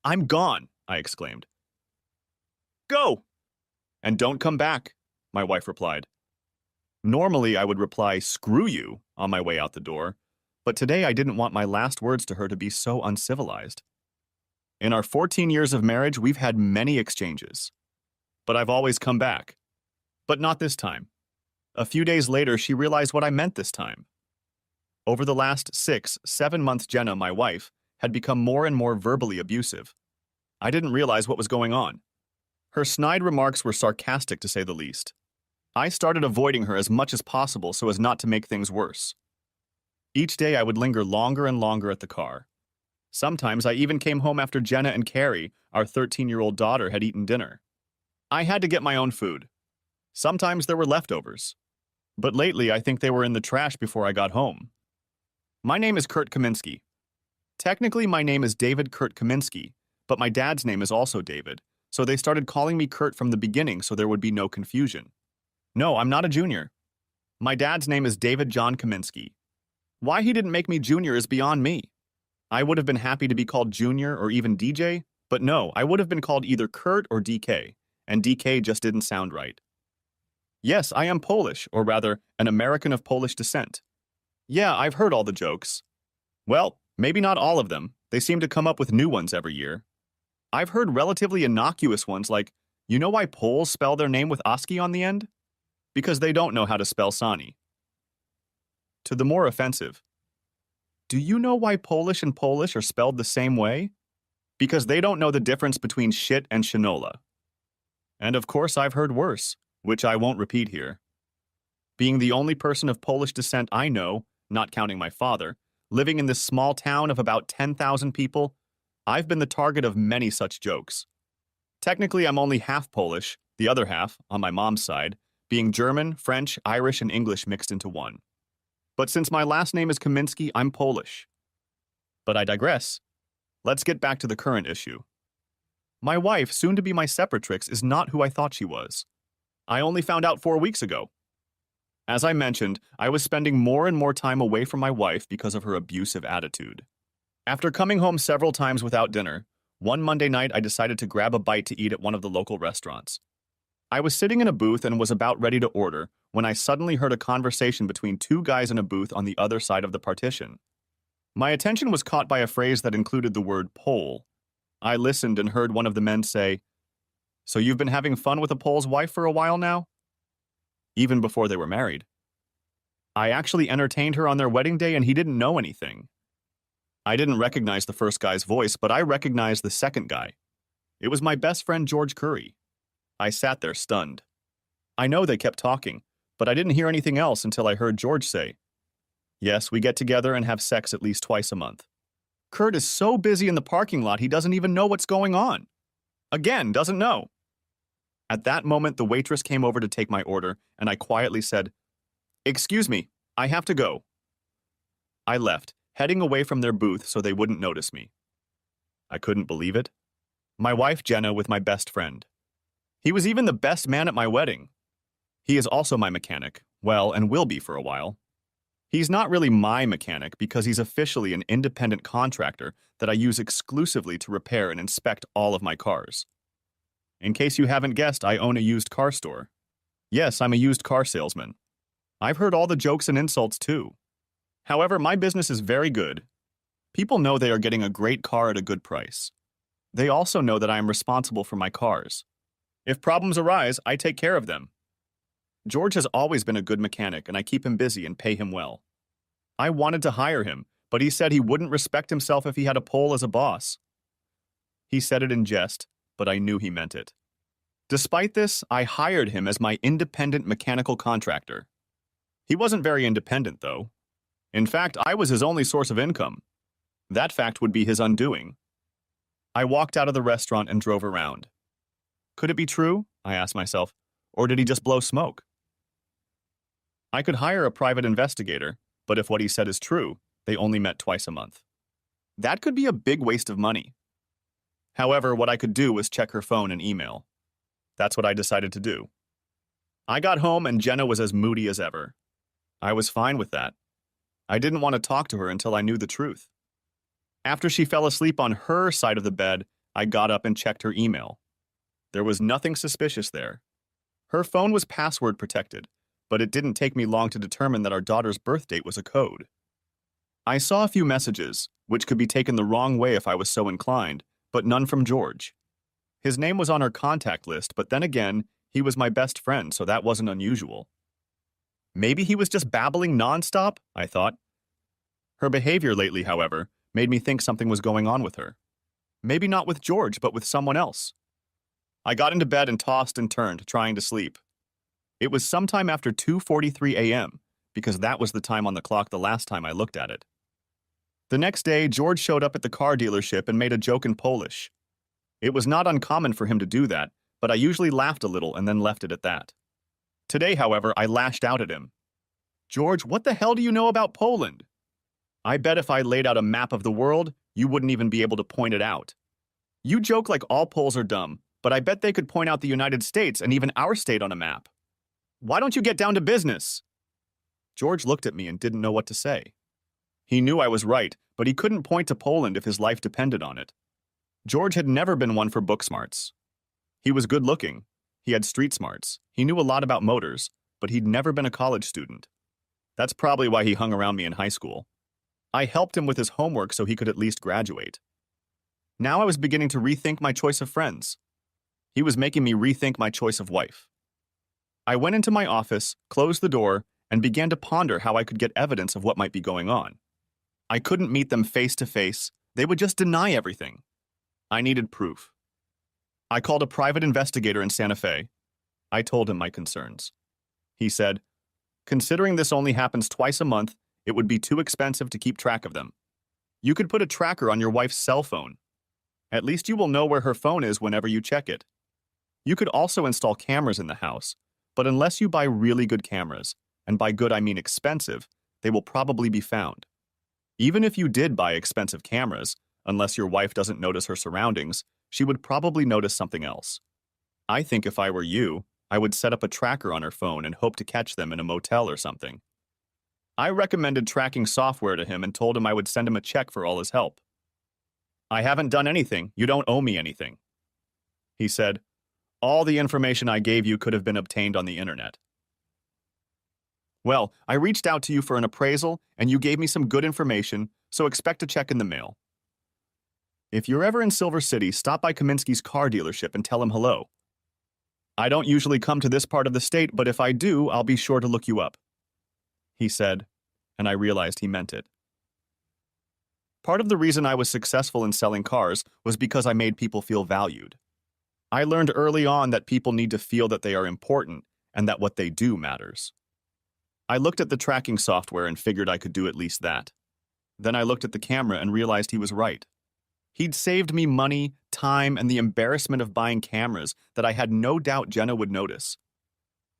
I'm gone, I exclaimed. Go! And don't come back, my wife replied. Normally, I would reply, screw you, on my way out the door, but today I didn't want my last words to her to be so uncivilized. In our 14 years of marriage, we've had many exchanges, but I've always come back. But not this time. A few days later, she realized what I meant this time. Over the last 7 months, Jenna, my wife, had become more and more verbally abusive. I didn't realize what was going on. Her snide remarks were sarcastic, to say the least. I started avoiding her as much as possible so as not to make things worse. Each day I would linger longer and longer at the car. Sometimes I even came home after Jenna and Carrie, our 13-year-old daughter, had eaten dinner. I had to get my own food. Sometimes there were leftovers. But lately I think they were in the trash before I got home. My name is Kurt Kaminsky. Technically my name is David Kurt Kaminsky, but my dad's name is also David, so they started calling me Kurt from the beginning so there would be no confusion. No, I'm not a junior. My dad's name is David John Kaminsky. Why he didn't make me junior is beyond me. I would have been happy to be called Junior or even DJ, but no, I would have been called either Kurt or DK, and DK just didn't sound right. Yes, I am Polish, or rather, an American of Polish descent. Yeah, I've heard all the jokes. Well, maybe not all of them. They seem to come up with new ones every year. I've heard relatively innocuous ones like, you know why Poles spell their name with ASCII on the end? Because they don't know how to spell Sani. To the more offensive, do you know why Polish and Polish are spelled the same way? Because they don't know the difference between shit and shinola. And of course I've heard worse, which I won't repeat here. Being the only person of Polish descent I know, not counting my father, living in this small town of about 10,000 people, I've been the target of many such jokes. Technically, I'm only half Polish, the other half, on my mom's side, being German, French, Irish, and English mixed into one. But since my last name is Kaminsky, I'm Polish. But I digress. Let's get back to the current issue. My wife, soon to be my separatrix, is not who I thought she was. I only found out 4 weeks ago. As I mentioned, I was spending more and more time away from my wife because of her abusive attitude. After coming home several times without dinner, one Monday night I decided to grab a bite to eat at one of the local restaurants. I was sitting in a booth and was about ready to order when I suddenly heard a conversation between two guys in a booth on the other side of the partition. My attention was caught by a phrase that included the word Pole. I listened and heard one of the men say, "So you've been having fun with a Pole's wife for a while now?" Even before they were married. I actually entertained her on their wedding day and he didn't know anything. I didn't recognize the first guy's voice, but I recognized the second guy. It was my best friend George Curry. I sat there stunned. I know they kept talking, but I didn't hear anything else until I heard George say, "Yes, we get together and have sex at least twice a month." Kurt is so busy in the parking lot he doesn't even know what's going on. Again, doesn't know. At that moment, the waitress came over to take my order, and I quietly said, "Excuse me, I have to go." I left, heading away from their booth so they wouldn't notice me. I couldn't believe it. My wife Jenna with my best friend. He was even the best man at my wedding. He is also my mechanic, well, and will be for a while. He's not really my mechanic because he's officially an independent contractor that I use exclusively to repair and inspect all of my cars. In case you haven't guessed, I own a used car store. Yes, I'm a used car salesman. I've heard all the jokes and insults too. However, my business is very good. People know they are getting a great car at a good price. They also know that I am responsible for my cars. If problems arise, I take care of them. George has always been a good mechanic and I keep him busy and pay him well. I wanted to hire him, but he said he wouldn't respect himself if he had a Pole as a boss. He said it in jest, but I knew he meant it. Despite this, I hired him as my independent mechanical contractor. He wasn't very independent, though. In fact, I was his only source of income. That fact would be his undoing. I walked out of the restaurant and drove around. Could it be true? I asked myself, or did he just blow smoke? I could hire a private investigator, but if what he said is true, they only met twice a month. That could be a big waste of money. However, what I could do was check her phone and email. That's what I decided to do. I got home and Jenna was as moody as ever. I was fine with that. I didn't want to talk to her until I knew the truth. After she fell asleep on her side of the bed, I got up and checked her email. There was nothing suspicious there. Her phone was password protected, but it didn't take me long to determine that our daughter's birth date was a code. I saw a few messages, which could be taken the wrong way if I was so inclined, but none from George. His name was on her contact list, but then again, he was my best friend, so that wasn't unusual. Maybe he was just babbling nonstop, I thought. Her behavior lately, however, made me think something was going on with her. Maybe not with George, but with someone else. I got into bed and tossed and turned, trying to sleep. It was sometime after 2:43 a.m., because that was the time on the clock the last time I looked at it. The next day, George showed up at the car dealership and made a joke in Polish. It was not uncommon for him to do that, but I usually laughed a little and then left it at that. Today, however, I lashed out at him. "George, what the hell do you know about Poland? I bet if I laid out a map of the world, you wouldn't even be able to point it out. You joke like all Poles are dumb, but I bet they could point out the United States and even our state on a map. Why don't you get down to business?" George looked at me and didn't know what to say. He knew I was right, but he couldn't point to Poland if his life depended on it. George had never been one for book smarts. He was good-looking. He had street smarts. He knew a lot about motors, but he'd never been a college student. That's probably why he hung around me in high school. I helped him with his homework so he could at least graduate. Now I was beginning to rethink my choice of friends. He was making me rethink my choice of wife. I went into my office, closed the door, and began to ponder how I could get evidence of what might be going on. I couldn't meet them face to face. They would just deny everything. I needed proof. I called a private investigator in Santa Fe. I told him my concerns. He said, "Considering this only happens twice a month, it would be too expensive to keep track of them. You could put a tracker on your wife's cell phone. At least you will know where her phone is whenever you check it. You could also install cameras in the house, but unless you buy really good cameras, and by good I mean expensive, they will probably be found. Even if you did buy expensive cameras, unless your wife doesn't notice her surroundings, she would probably notice something else. I think if I were you, I would set up a tracker on her phone and hope to catch them in a motel or something." I recommended tracking software to him and told him I would send him a check for all his help. "I haven't done anything. You don't owe me anything." He said, "All the information I gave you could have been obtained on the internet." "Well, I reached out to you for an appraisal, and you gave me some good information, so expect a check in the mail. If you're ever in Silver City, stop by Kaminsky's car dealership and tell him hello. I don't usually come to this part of the state, but if I do, I'll be sure to look you up," he said, and I realized he meant it. Part of the reason I was successful in selling cars was because I made people feel valued. I learned early on that people need to feel that they are important and that what they do matters. I looked at the tracking software and figured I could do at least that. Then I looked at the camera and realized he was right. He'd saved me money, time, and the embarrassment of buying cameras that I had no doubt Jenna would notice.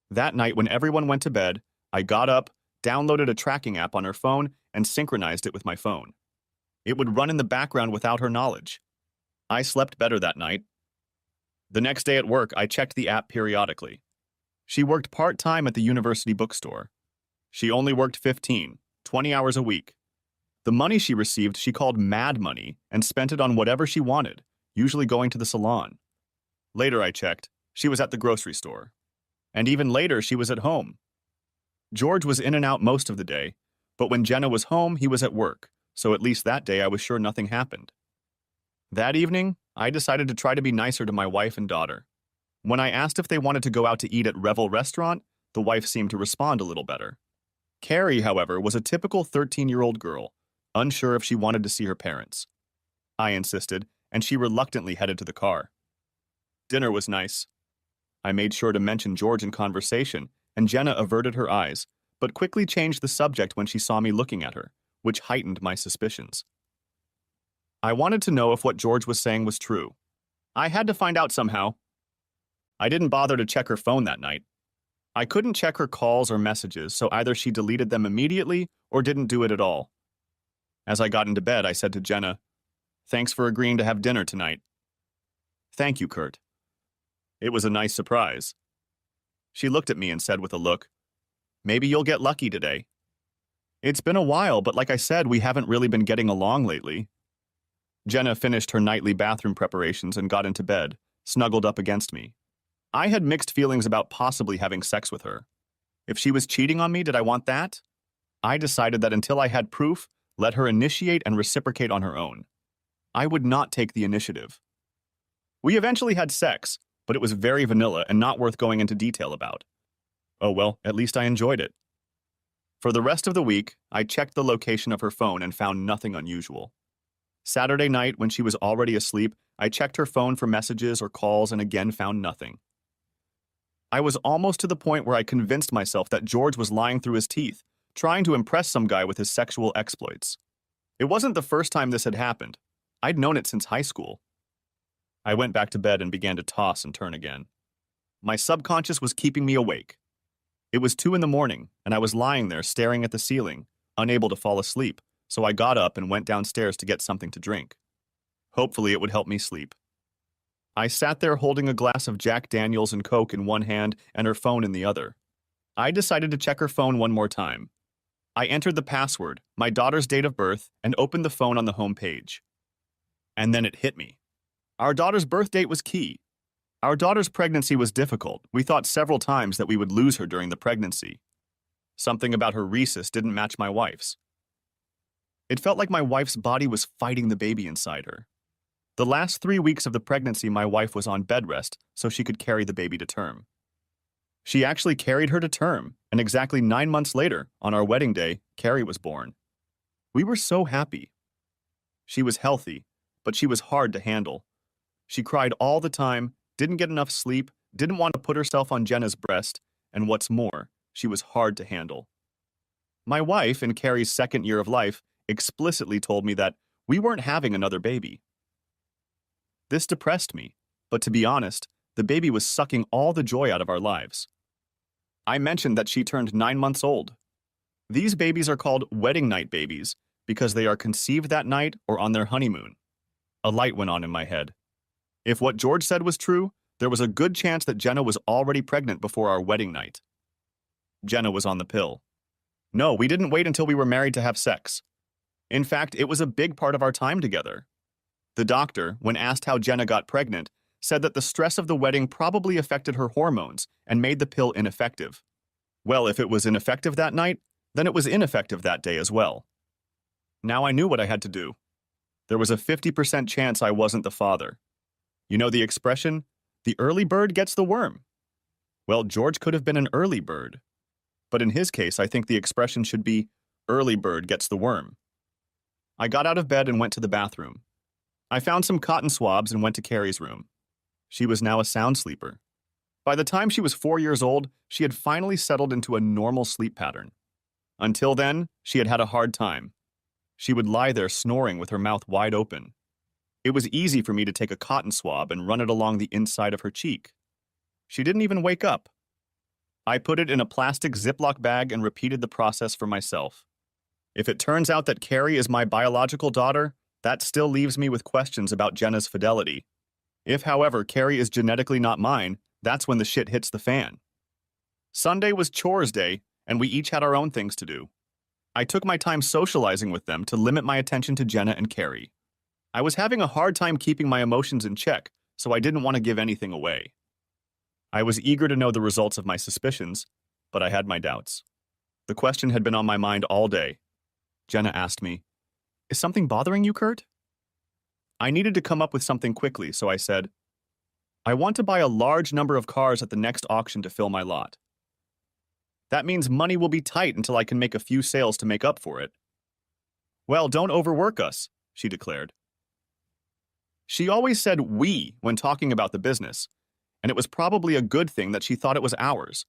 That night, when everyone went to bed, I got up, downloaded a tracking app on her phone, and synchronized it with my phone. It would run in the background without her knowledge. I slept better that night. The next day at work, I checked the app periodically. She worked part-time at the university bookstore. She only worked 20 hours a week. The money she received she called mad money and spent it on whatever she wanted, usually going to the salon. Later I checked, she was at the grocery store. And even later she was at home. George was in and out most of the day, but when Jenna was home, he was at work, so at least that day I was sure nothing happened. That evening, I decided to try to be nicer to my wife and daughter. When I asked if they wanted to go out to eat at Revel Restaurant, the wife seemed to respond a little better. Carrie, however, was a typical 13-year-old girl, unsure if she wanted to see her parents. I insisted, and she reluctantly headed to the car. Dinner was nice. I made sure to mention George in conversation, and Jenna averted her eyes, but quickly changed the subject when she saw me looking at her, which heightened my suspicions. I wanted to know if what George was saying was true. I had to find out somehow. I didn't bother to check her phone that night. I couldn't check her calls or messages, so either she deleted them immediately or didn't do it at all. As I got into bed, I said to Jenna, "Thanks for agreeing to have dinner tonight." "Thank you, Kurt." It was a nice surprise. She looked at me and said with a look, "Maybe you'll get lucky today." It's been a while, but like I said, we haven't really been getting along lately. Jenna finished her nightly bathroom preparations and got into bed, snuggled up against me. I had mixed feelings about possibly having sex with her. If she was cheating on me, did I want that? I decided that until I had proof, let her initiate and reciprocate on her own. I would not take the initiative. We eventually had sex, but it was very vanilla and not worth going into detail about. Oh well, at least I enjoyed it. For the rest of the week, I checked the location of her phone and found nothing unusual. Saturday night, when she was already asleep, I checked her phone for messages or calls and again found nothing. I was almost to the point where I convinced myself that George was lying through his teeth, trying to impress some guy with his sexual exploits. It wasn't the first time this had happened. I'd known it since high school. I went back to bed and began to toss and turn again. My subconscious was keeping me awake. It was 2 in the morning, and I was lying there staring at the ceiling, unable to fall asleep, so I got up and went downstairs to get something to drink. Hopefully it would help me sleep. I sat there holding a glass of Jack Daniels and Coke in one hand and her phone in the other. I decided to check her phone one more time. I entered the password, my daughter's date of birth, and opened the phone on the home page. And then it hit me. Our daughter's birth date was key. Our daughter's pregnancy was difficult. We thought several times that we would lose her during the pregnancy. Something about her rhesus didn't match my wife's. It felt like my wife's body was fighting the baby inside her. The last 3 weeks of the pregnancy, my wife was on bed rest so she could carry the baby to term. She actually carried her to term, and exactly 9 months later, on our wedding day, Carrie was born. We were so happy. She was healthy, but she was hard to handle. She cried all the time, didn't get enough sleep, didn't want to put herself on Jenna's breast, and what's more, she was hard to handle. My wife, in Carrie's second year of life, explicitly told me that we weren't having another baby. This depressed me, but to be honest, the baby was sucking all the joy out of our lives. I mentioned that she turned 9 months old. These babies are called wedding night babies because they are conceived that night or on their honeymoon. A light went on in my head. If what George said was true, there was a good chance that Jenna was already pregnant before our wedding night. Jenna was on the pill. No, we didn't wait until we were married to have sex. In fact, it was a big part of our time together. The doctor, when asked how Jenna got pregnant, said that the stress of the wedding probably affected her hormones and made the pill ineffective. Well, if it was ineffective that night, then it was ineffective that day as well. Now I knew what I had to do. There was a 50% chance I wasn't the father. You know the expression, the early bird gets the worm? Well, George could have been an early bird. But in his case, I think the expression should be, early bird gets the worm. I got out of bed and went to the bathroom. I found some cotton swabs and went to Carrie's room. She was now a sound sleeper. By the time she was 4 years old, she had finally settled into a normal sleep pattern. Until then, she had had a hard time. She would lie there snoring with her mouth wide open. It was easy for me to take a cotton swab and run it along the inside of her cheek. She didn't even wake up. I put it in a plastic Ziploc bag and repeated the process for myself. If it turns out that Carrie is my biological daughter, that still leaves me with questions about Jenna's fidelity. If, however, Carrie is genetically not mine, that's when the shit hits the fan. Sunday was chores day, and we each had our own things to do. I took my time socializing with them to limit my attention to Jenna and Carrie. I was having a hard time keeping my emotions in check, so I didn't want to give anything away. I was eager to know the results of my suspicions, but I had my doubts. The question had been on my mind all day. Jenna asked me, "Is something bothering you, Kurt?" I needed to come up with something quickly, so I said, "I want to buy a large number of cars at the next auction to fill my lot. That means money will be tight until I can make a few sales to make up for it." "Well, don't overwork us," she declared. She always said "we" when talking about the business, and it was probably a good thing that she thought it was ours.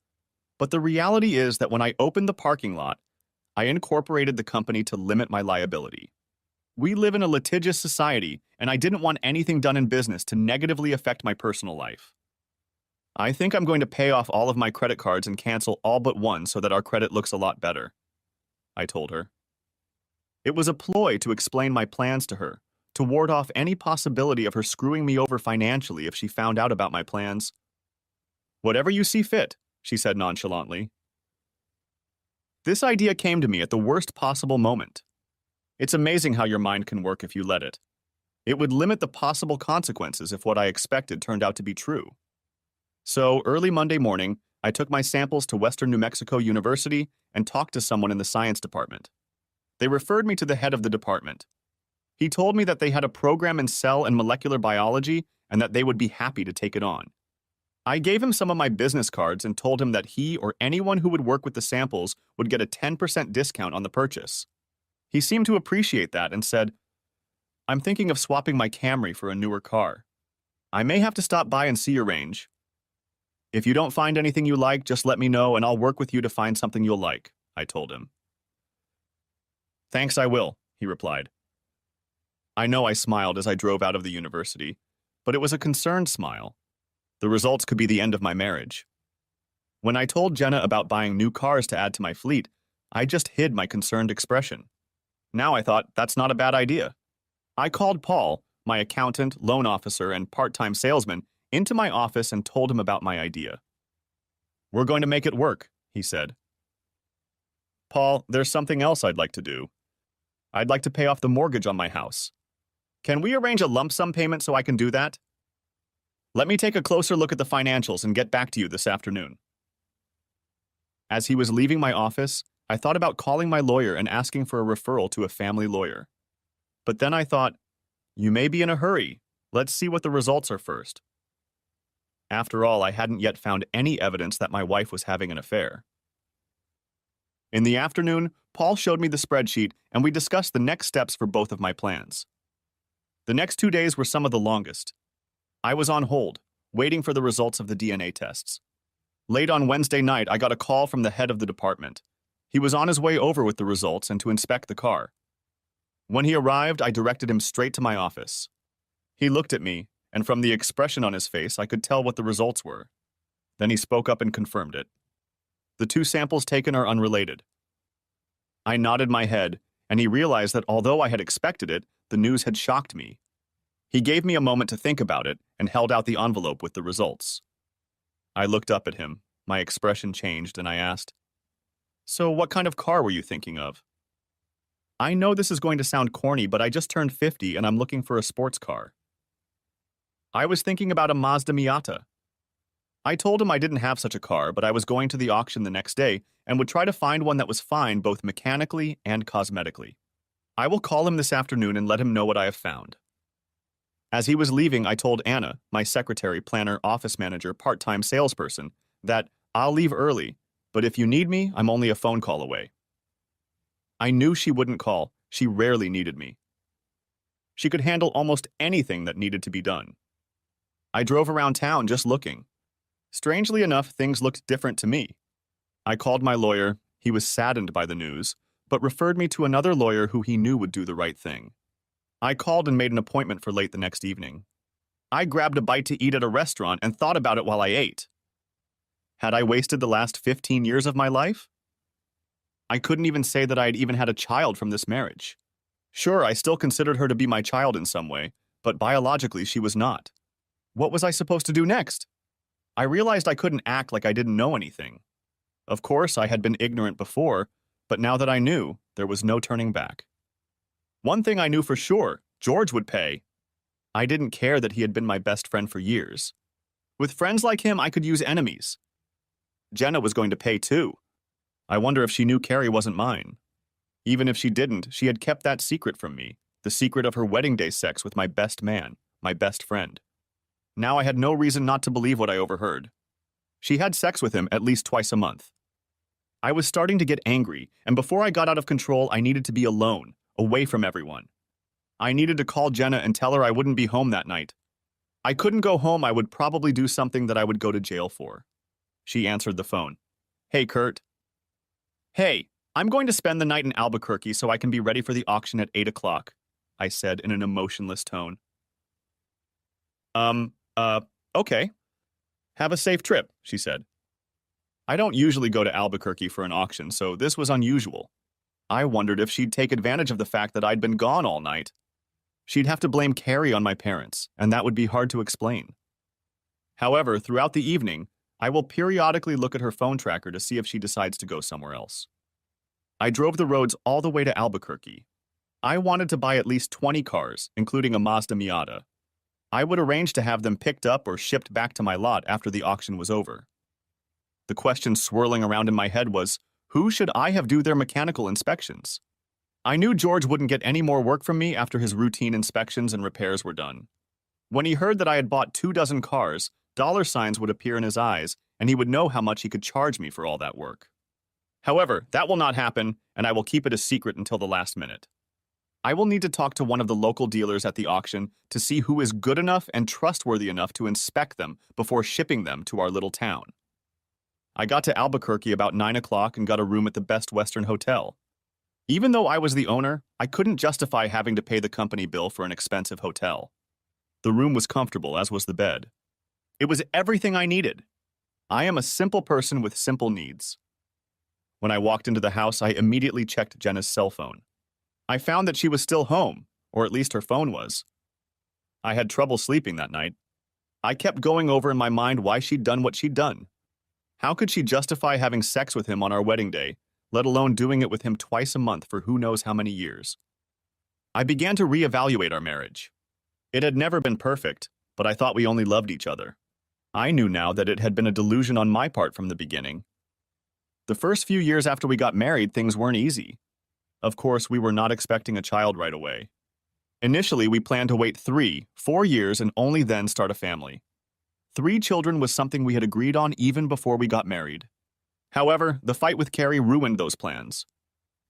But the reality is that when I opened the parking lot, I incorporated the company to limit my liability. We live in a litigious society, and I didn't want anything done in business to negatively affect my personal life. "I think I'm going to pay off all of my credit cards and cancel all but one so that our credit looks a lot better," I told her. It was a ploy to explain my plans to her, to ward off any possibility of her screwing me over financially if she found out about my plans. "Whatever you see fit," she said nonchalantly. This idea came to me at the worst possible moment. It's amazing how your mind can work if you let it. It would limit the possible consequences if what I expected turned out to be true. So, early Monday morning, I took my samples to Western New Mexico University and talked to someone in the science department. They referred me to the head of the department. He told me that they had a program in cell and molecular biology and that they would be happy to take it on. I gave him some of my business cards and told him that he or anyone who would work with the samples would get a 10% discount on the purchase. He seemed to appreciate that and said, "I'm thinking of swapping my Camry for a newer car. I may have to stop by and see your range. If you don't find anything you like, just let me know and I'll work with you to find something you'll like," I told him. "Thanks, I will," he replied. I know I smiled as I drove out of the university, but it was a concerned smile. The results could be the end of my marriage. When I told Jenna about buying new cars to add to my fleet, I just hid my concerned expression. Now I thought that's not a bad idea. I called Paul, my accountant, loan officer, and part-time salesman, into my office and told him about my idea. "We're going to make it work," he said. "Paul, there's something else I'd like to do. I'd like to pay off the mortgage on my house. Can we arrange a lump sum payment so I can do that? Let me take a closer look at the financials and get back to you this afternoon." As he was leaving my office, I thought about calling my lawyer and asking for a referral to a family lawyer. But then I thought, you may be in a hurry. Let's see what the results are first. After all, I hadn't yet found any evidence that my wife was having an affair. In the afternoon, Paul showed me the spreadsheet and we discussed the next steps for both of my plans. The next 2 days were some of the longest. I was on hold, waiting for the results of the DNA tests. Late on Wednesday night, I got a call from the head of the department. He was on his way over with the results and to inspect the car. When he arrived, I directed him straight to my office. He looked at me, and from the expression on his face, I could tell what the results were. Then he spoke up and confirmed it. The two samples taken are unrelated. I nodded my head, and he realized that although I had expected it, the news had shocked me. He gave me a moment to think about it and held out the envelope with the results. I looked up at him, my expression changed, and I asked, "So what kind of car were you thinking of?" "I know this is going to sound corny, but I just turned 50 and I'm looking for a sports car." "I was thinking about a Mazda Miata." I told him I didn't have such a car, but I was going to the auction the next day and would try to find one that was fine both mechanically and cosmetically. I will call him this afternoon and let him know what I have found. As he was leaving, I told Anna, my secretary, planner, office manager, part-time salesperson, that I'll leave early, but if you need me, I'm only a phone call away. I knew she wouldn't call. She rarely needed me. She could handle almost anything that needed to be done. I drove around town just looking. Strangely enough, things looked different to me. I called my lawyer. He was saddened by the news, but referred me to another lawyer who he knew would do the right thing. I called and made an appointment for late the next evening. I grabbed a bite to eat at a restaurant and thought about it while I ate. Had I wasted the last 15 years of my life? I couldn't even say that I had even had a child from this marriage. Sure, I still considered her to be my child in some way, but biologically she was not. What was I supposed to do next? I realized I couldn't act like I didn't know anything. Of course, I had been ignorant before, but now that I knew, there was no turning back. One thing I knew for sure, George would pay. I didn't care that he had been my best friend for years. With friends like him, I could use enemies. Jenna was going to pay too. I wonder if she knew Carrie wasn't mine. Even if she didn't, she had kept that secret from me, the secret of her wedding day sex with my best man, my best friend. Now I had no reason not to believe what I overheard. She had sex with him at least twice a month. I was starting to get angry, and before I got out of control, I needed to be alone, away from everyone. I needed to call Jenna and tell her I wouldn't be home that night. I couldn't go home. I would probably do something that I would go to jail for. She answered the phone. "Hey, Kurt." "Hey, I'm going to spend the night in Albuquerque so I can be ready for the auction at 8 o'clock, I said in an emotionless tone. Okay. Have a safe trip," she said. I don't usually go to Albuquerque for an auction, so this was unusual. I wondered if she'd take advantage of the fact that I'd been gone all night. She'd have to blame Carrie on my parents, and that would be hard to explain. However, throughout the evening, I will periodically look at her phone tracker to see if she decides to go somewhere else. I drove the roads all the way to Albuquerque. I wanted to buy at least 20 cars, including a Mazda Miata. I would arrange to have them picked up or shipped back to my lot after the auction was over. The question swirling around in my head was, who should I have do their mechanical inspections? I knew George wouldn't get any more work from me after his routine inspections and repairs were done. When he heard that I had bought 24 cars, dollar signs would appear in his eyes, and he would know how much he could charge me for all that work. However, that will not happen, and I will keep it a secret until the last minute. I will need to talk to one of the local dealers at the auction to see who is good enough and trustworthy enough to inspect them before shipping them to our little town. I got to Albuquerque about 9 o'clock and got a room at the Best Western Hotel. Even though I was the owner, I couldn't justify having to pay the company bill for an expensive hotel. The room was comfortable, as was the bed. It was everything I needed. I am a simple person with simple needs. When I walked into the house, I immediately checked Jenna's cell phone. I found that she was still home, or at least her phone was. I had trouble sleeping that night. I kept going over in my mind why she'd done what she'd done. How could she justify having sex with him on our wedding day, let alone doing it with him twice a month for who knows how many years? I began to reevaluate our marriage. It had never been perfect, but I thought we only loved each other. I knew now that it had been a delusion on my part from the beginning. The first few years after we got married, things weren't easy. Of course, we were not expecting a child right away. Initially, we planned to wait 3-4 years and only then start a family. 3 children was something we had agreed on even before we got married. However, the fight with Carrie ruined those plans.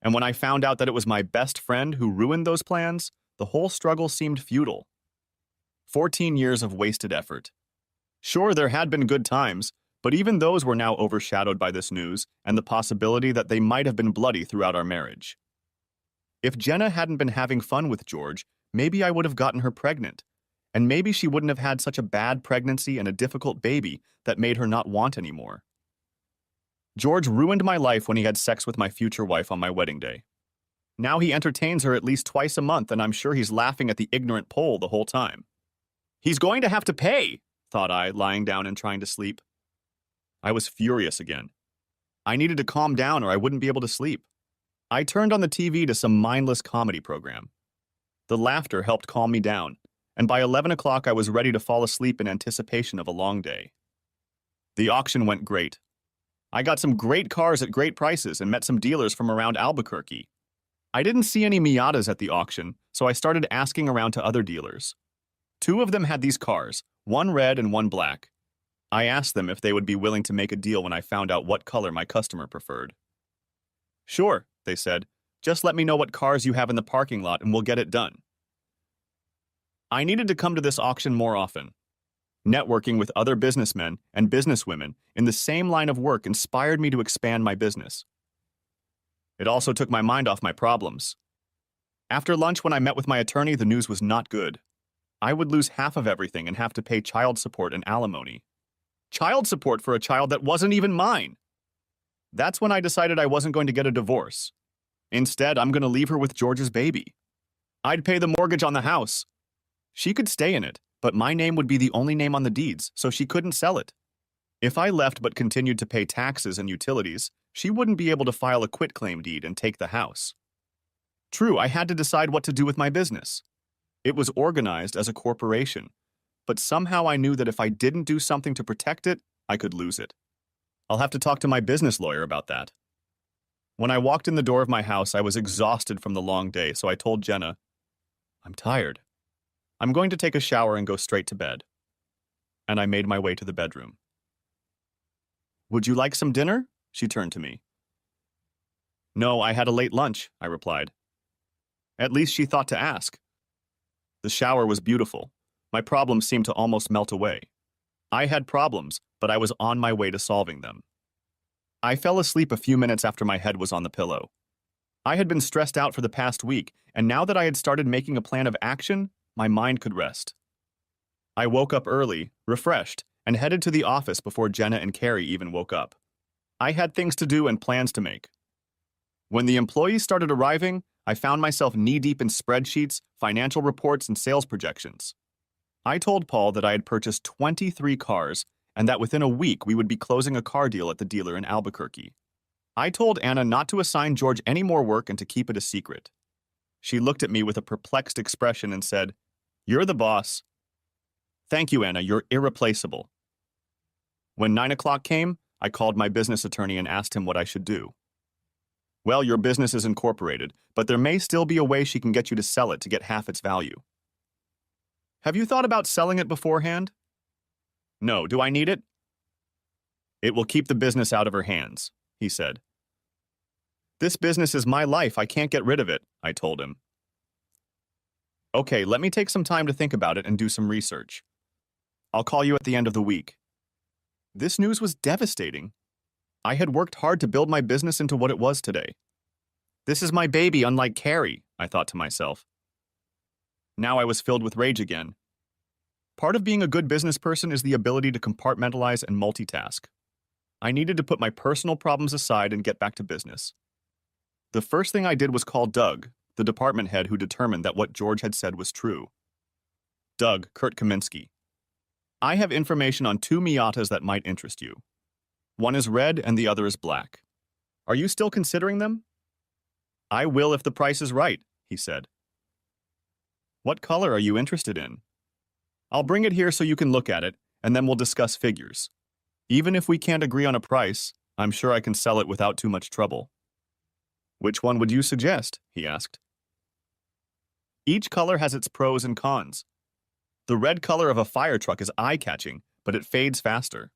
And when I found out that it was my best friend who ruined those plans, the whole struggle seemed futile. 14 years of wasted effort. Sure, there had been good times, but even those were now overshadowed by this news and the possibility that they might have been bloody throughout our marriage. If Jenna hadn't been having fun with George, maybe I would have gotten her pregnant, and maybe she wouldn't have had such a bad pregnancy and a difficult baby that made her not want anymore. George ruined my life when he had sex with my future wife on my wedding day. Now he entertains her at least twice a month, and I'm sure he's laughing at the ignorant Pole the whole time. He's going to have to pay, thought I, lying down and trying to sleep. I was furious again. I needed to calm down or I wouldn't be able to sleep. I turned on the TV to some mindless comedy program. The laughter helped calm me down, and by 11 o'clock I was ready to fall asleep in anticipation of a long day. The auction went great. I got some great cars at great prices and met some dealers from around Albuquerque. I didn't see any Miatas at the auction, so I started asking around to other dealers. 2 of them had these cars, one red and one black. I asked them if they would be willing to make a deal when I found out what color my customer preferred. Sure, they said. Just let me know what cars you have in the parking lot and we'll get it done. I needed to come to this auction more often. Networking with other businessmen and businesswomen in the same line of work inspired me to expand my business. It also took my mind off my problems. After lunch, when I met with my attorney, the news was not good. I would lose half of everything and have to pay child support and alimony. Child support for a child that wasn't even mine. That's when I decided I wasn't going to get a divorce. Instead, I'm going to leave her with George's baby. I'd pay the mortgage on the house. She could stay in it, but my name would be the only name on the deeds, so she couldn't sell it. If I left but continued to pay taxes and utilities, she wouldn't be able to file a quitclaim deed and take the house. True, I had to decide what to do with my business. It was organized as a corporation, but somehow I knew that if I didn't do something to protect it, I could lose it. I'll have to talk to my business lawyer about that. When I walked in the door of my house, I was exhausted from the long day, so I told Jenna, "I'm tired. I'm going to take a shower and go straight to bed." And I made my way to the bedroom. "Would you like some dinner?" She turned to me. "No, I had a late lunch," I replied. At least she thought to ask. The shower was beautiful. My problems seemed to almost melt away. I had problems, but I was on my way to solving them. I fell asleep a few minutes after my head was on the pillow. I had been stressed out for the past week, and now that I had started making a plan of action, my mind could rest. I woke up early, refreshed, and headed to the office before Jenna and Carrie even woke up. I had things to do and plans to make. When the employees started arriving, I found myself knee-deep in spreadsheets, financial reports, and sales projections. I told Paul that I had purchased 23 cars and that within a week we would be closing a car deal at the dealer in Albuquerque. I told Anna not to assign George any more work and to keep it a secret. She looked at me with a perplexed expression and said, "You're the boss." "Thank you, Anna. You're irreplaceable." When 9 o'clock came, I called my business attorney and asked him what I should do. "Well, your business is incorporated, but there may still be a way she can get you to sell it to get half its value." "Have you thought about selling it beforehand?" "No. Do I need it?" "It will keep the business out of her hands," he said. "This business is my life. I can't get rid of it," I told him. "Okay, let me take some time to think about it and do some research. I'll call you at the end of the week." This news was devastating. I had worked hard to build my business into what it was today. This is my baby, unlike Carrie, I thought to myself. Now I was filled with rage again. Part of being a good business person is the ability to compartmentalize and multitask. I needed to put my personal problems aside and get back to business. The first thing I did was call Doug, the department head who determined that what George had said was true. "Doug, Kurt Kaminsky. I have information on 2 Miatas that might interest you. One is red and the other is black. Are you still considering them?" "I will if the price is right," he said. "What color are you interested in?" "I'll bring it here so you can look at it, and then we'll discuss figures. Even if we can't agree on a price, I'm sure I can sell it without too much trouble." "Which one would you suggest?" he asked. "Each color has its pros and cons. The red color of a fire truck is eye-catching, but it fades faster.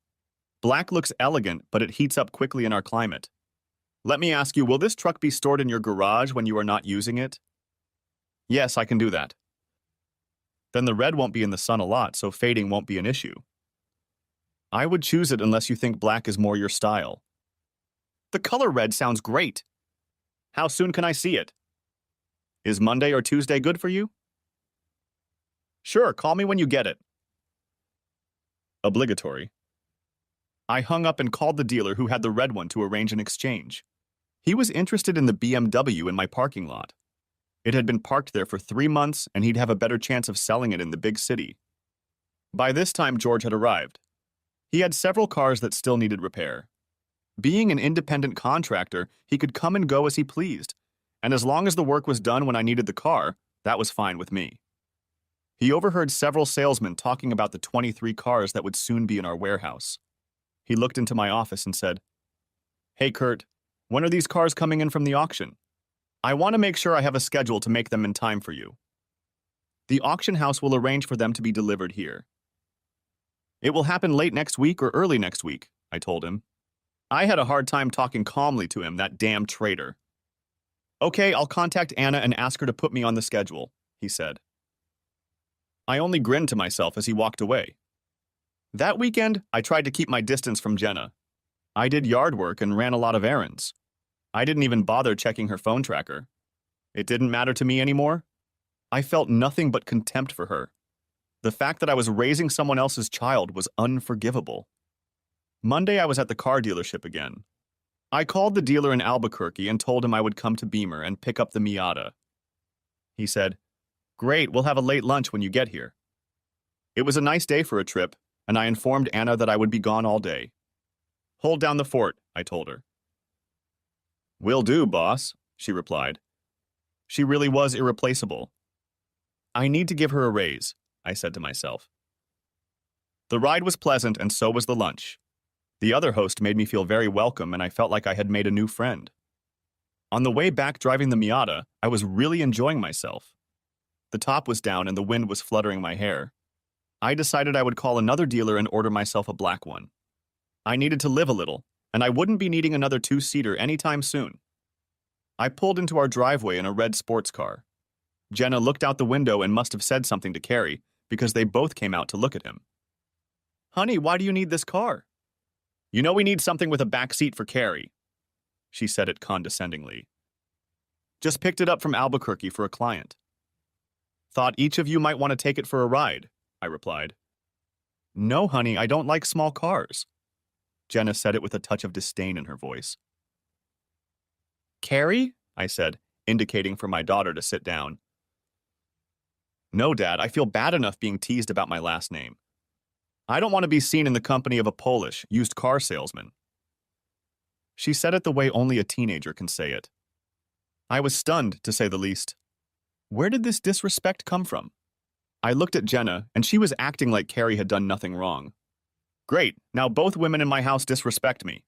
Black looks elegant, but it heats up quickly in our climate. Let me ask you, will this truck be stored in your garage when you are not using it?" "Yes, I can do that." "Then the red won't be in the sun a lot, so fading won't be an issue." "I would choose it unless you think black is more your style." "The color red sounds great. How soon can I see it?" "Is Monday or Tuesday good for you?" "Sure, call me when you get it." Obligatory. I hung up and called the dealer who had the red one to arrange an exchange. He was interested in the BMW in my parking lot. It had been parked there for 3 months, and he'd have a better chance of selling it in the big city. By this time, George had arrived. He had several cars that still needed repair. Being an independent contractor, he could come and go as he pleased, and as long as the work was done when I needed the car, that was fine with me. He overheard several salesmen talking about the 23 cars that would soon be in our warehouse. He looked into my office and said, "Hey, Kurt, when are these cars coming in from the auction? I want to make sure I have a schedule to make them in time for you. The auction house will arrange for them to be delivered here." "It will happen late next week or early next week," I told him. I had a hard time talking calmly to him, that damn traitor. "Okay, I'll contact Anna and ask her to put me on the schedule," he said. I only grinned to myself as he walked away. That weekend, I tried to keep my distance from Jenna. I did yard work and ran a lot of errands. I didn't even bother checking her phone tracker. It didn't matter to me anymore. I felt nothing but contempt for her. The fact that I was raising someone else's child was unforgivable. Monday, I was at the car dealership again. I called the dealer in Albuquerque and told him I would come to Beamer and pick up the Miata. He said, "Great, we'll have a late lunch when you get here." It was a nice day for a trip, and I informed Anna that I would be gone all day. "Hold down the fort," I told her. "Will do, boss," she replied. She really was irreplaceable. I need to give her a raise, I said to myself. The ride was pleasant, and so was the lunch. The other host made me feel very welcome, and I felt like I had made a new friend. On the way back driving the Miata, I was really enjoying myself. The top was down and the wind was fluttering my hair. I decided I would call another dealer and order myself a black one. I needed to live a little, and I wouldn't be needing another 2-seater anytime soon. I pulled into our driveway in a red sports car. Jenna looked out the window and must have said something to Carrie, because they both came out to look at him. "Honey, why do you need this car?" "You know we need something with a back seat for Carrie." She said it condescendingly. "Just picked it up from Albuquerque for a client." "Thought each of you might want to take it for a ride," I replied. "No, honey, I don't like small cars." Jenna said it with a touch of disdain in her voice. "Carrie?" I said, indicating for my daughter to sit down. "No, Dad, I feel bad enough being teased about my last name. I don't want to be seen in the company of a Polish, used car salesman." She said it the way only a teenager can say it. I was stunned, to say the least. Where did this disrespect come from? I looked at Jenna, and she was acting like Carrie had done nothing wrong. Great, now both women in my house disrespect me.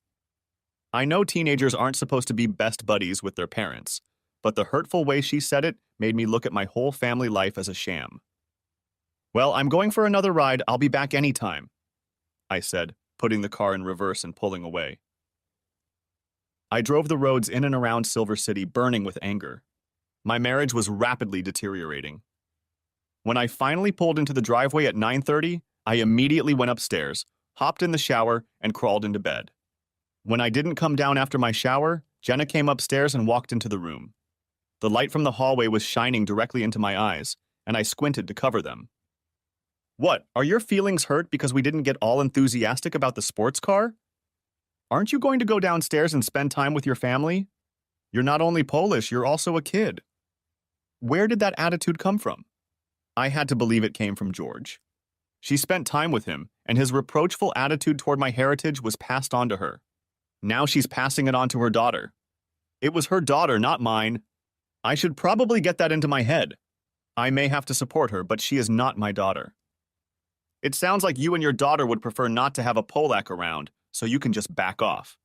I know teenagers aren't supposed to be best buddies with their parents, but the hurtful way she said it made me look at my whole family life as a sham. Well, I'm going for another ride. I'll be back anytime, I said, putting the car in reverse and pulling away. I drove the roads in and around Silver City, burning with anger. My marriage was rapidly deteriorating. When I finally pulled into the driveway at 9:30, I immediately went upstairs, hopped in the shower, and crawled into bed. When I didn't come down after my shower, Jenna came upstairs and walked into the room. The light from the hallway was shining directly into my eyes, and I squinted to cover them. What, are your feelings hurt because we didn't get all enthusiastic about the sports car? Aren't you going to go downstairs and spend time with your family? You're not only Polish, you're also a kid. Where did that attitude come from? I had to believe it came from George. She spent time with him, and his reproachful attitude toward my heritage was passed on to her. Now she's passing it on to her daughter. It was her daughter, not mine. I should probably get that into my head. I may have to support her, but she is not my daughter. It sounds like you and your daughter would prefer not to have a Polak around, so you can just back off.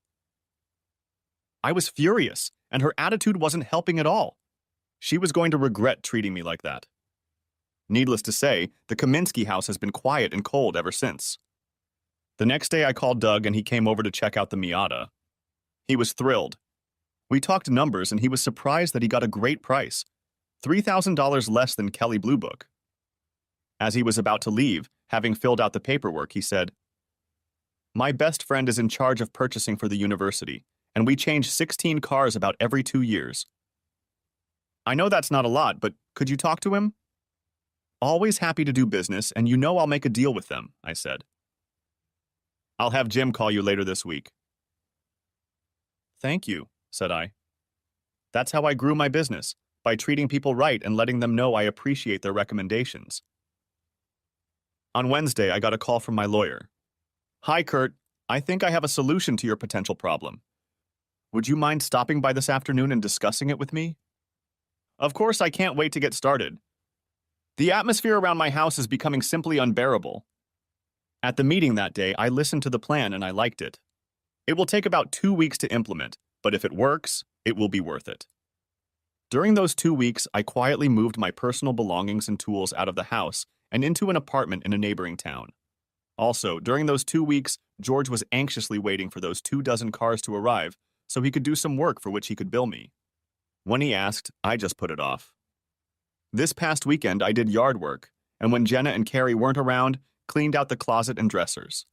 I was furious, and her attitude wasn't helping at all. She was going to regret treating me like that. Needless to say, the Kaminsky house has been quiet and cold ever since. The next day I called Doug and he came over to check out the Miata. He was thrilled. We talked numbers and he was surprised that he got a great price, $3,000 less than Kelly Blue Book. As he was about to leave, having filled out the paperwork, he said, "My best friend is in charge of purchasing for the university, and we change 16 cars about every 2 years. I know that's not a lot, but could you talk to him?" "Always happy to do business, and you know I'll make a deal with them," I said. "I'll have Jim call you later this week." "Thank you," said I. "That's how I grew my business, by treating people right and letting them know I appreciate their recommendations." On Wednesday, I got a call from my lawyer. "Hi, Kurt. I think I have a solution to your potential problem. Would you mind stopping by this afternoon and discussing it with me?" Of course, I can't wait to get started. The atmosphere around my house is becoming simply unbearable. At the meeting that day, I listened to the plan and I liked it. It will take about 2 weeks to implement, but if it works, it will be worth it. During those 2 weeks, I quietly moved my personal belongings and tools out of the house and into an apartment in a neighboring town. Also, during those 2 weeks, George was anxiously waiting for those 24 cars to arrive so he could do some work for which he could bill me. When he asked, I just put it off. This past weekend, I did yard work, and when Jenna and Carrie weren't around, cleaned out the closet and dressers.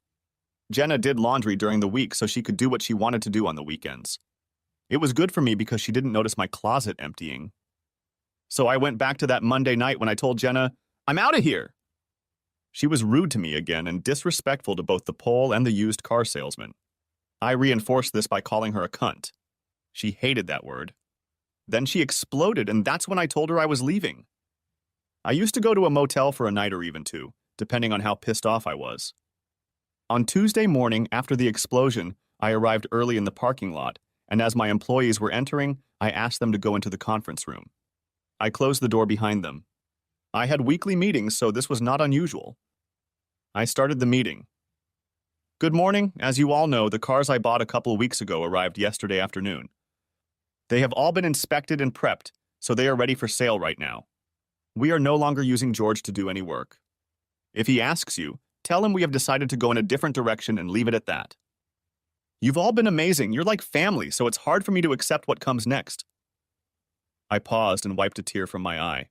Jenna did laundry during the week so she could do what she wanted to do on the weekends. It was good for me because she didn't notice my closet emptying. So I went back to that Monday night when I told Jenna, "I'm out of here." She was rude to me again and disrespectful to both the Pole and the used car salesman. I reinforced this by calling her a cunt. She hated that word. Then she exploded, and that's when I told her I was leaving. I used to go to a motel for a night or even two, depending on how pissed off I was. On Tuesday morning, after the explosion, I arrived early in the parking lot, and as my employees were entering, I asked them to go into the conference room. I closed the door behind them. I had weekly meetings, so this was not unusual. I started the meeting. "Good morning. As you all know, the cars I bought a couple weeks ago arrived yesterday afternoon. They have all been inspected and prepped, so they are ready for sale right now. We are no longer using George to do any work. If he asks you, tell him we have decided to go in a different direction and leave it at that. You've all been amazing. You're like family, so it's hard for me to accept what comes next." I paused and wiped a tear from my eye.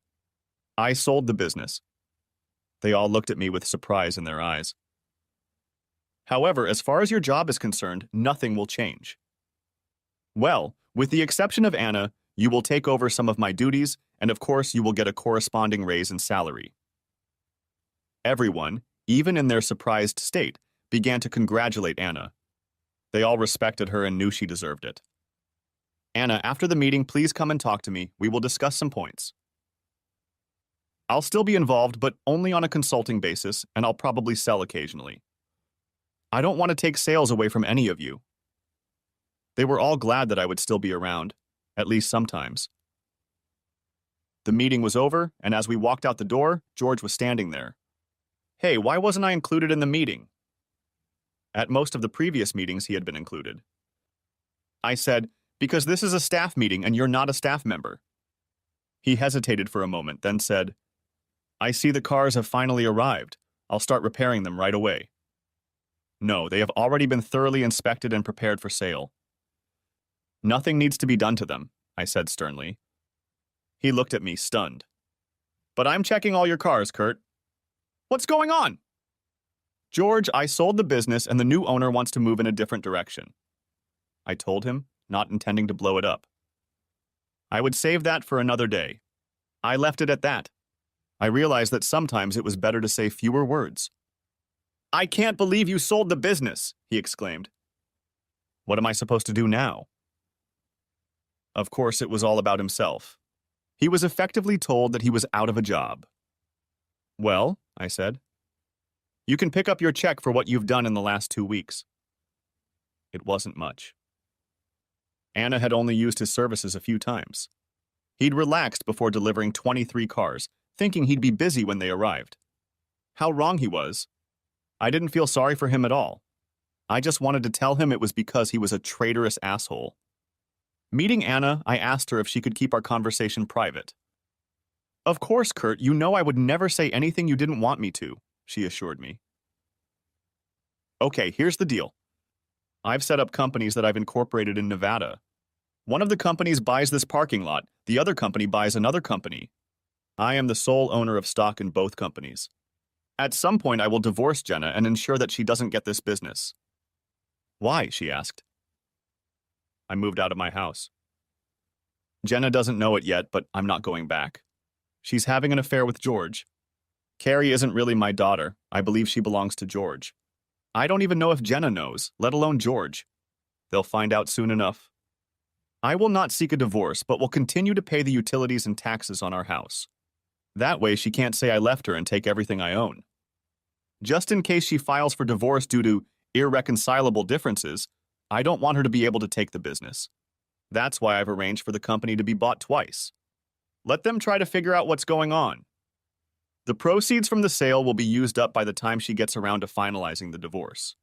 I sold the business. They all looked at me with surprise in their eyes. "However, as far as your job is concerned, nothing will change. Well, with the exception of Anna, you will take over some of my duties, and of course you will get a corresponding raise in salary." Everyone, even in their surprised state, began to congratulate Anna. They all respected her and knew she deserved it. "Anna, after the meeting, please come and talk to me. We will discuss some points. I'll still be involved, but only on a consulting basis, and I'll probably sell occasionally. I don't want to take sales away from any of you." They were all glad that I would still be around, at least sometimes. The meeting was over, and as we walked out the door, George was standing there. Hey, why wasn't I included in the meeting? At most of the previous meetings, he had been included. I said, because this is a staff meeting and you're not a staff member. He hesitated for a moment, then said, I see the cars have finally arrived. I'll start repairing them right away. No, they have already been thoroughly inspected and prepared for sale. Nothing needs to be done to them, I said sternly. He looked at me, stunned. But I'm checking all your cars, Kurt. What's going on? George, I sold the business and the new owner wants to move in a different direction. I told him, not intending to blow it up. I would save that for another day. I left it at that. I realized that sometimes it was better to say fewer words. I can't believe you sold the business, he exclaimed. What am I supposed to do now? Of course, it was all about himself. He was effectively told that he was out of a job. Well, I said, you can pick up your check for what you've done in the last 2 weeks. It wasn't much. Anna had only used his services a few times. He'd relaxed before delivering 23 cars, thinking he'd be busy when they arrived. How wrong he was. I didn't feel sorry for him at all. I just wanted to tell him it was because he was a traitorous asshole. Meeting Anna, I asked her if she could keep our conversation private. Of course, Kurt, you know I would never say anything you didn't want me to, she assured me. Okay, here's the deal. I've set up companies that I've incorporated in Nevada. One of the companies buys this parking lot, the other company buys another company. I am the sole owner of stock in both companies. At some point, I will divorce Jenna and ensure that she doesn't get this business. Why? She asked. I moved out of my house. Jenna doesn't know it yet, but I'm not going back. She's having an affair with George. Carrie isn't really my daughter. I believe she belongs to George. I don't even know if Jenna knows, let alone George. They'll find out soon enough. I will not seek a divorce, but will continue to pay the utilities and taxes on our house. That way she can't say I left her and take everything I own. Just in case she files for divorce due to irreconcilable differences, I don't want her to be able to take the business. That's why I've arranged for the company to be bought twice. Let them try to figure out what's going on. The proceeds from the sale will be used up by the time she gets around to finalizing the divorce.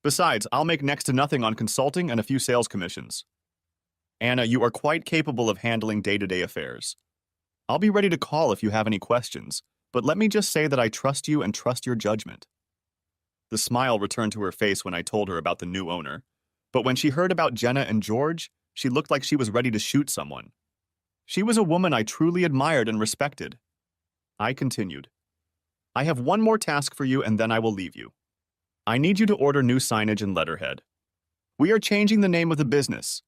Besides, I'll make next to nothing on consulting and a few sales commissions. Anna, you are quite capable of handling day-to-day affairs. I'll be ready to call if you have any questions, but let me just say that I trust you and trust your judgment. The smile returned to her face when I told her about the new owner, but when she heard about Jenna and George, she looked like she was ready to shoot someone. She was a woman I truly admired and respected. I continued. I have one more task for you and then I will leave you. I need you to order new signage and letterhead. We are changing the name of the business.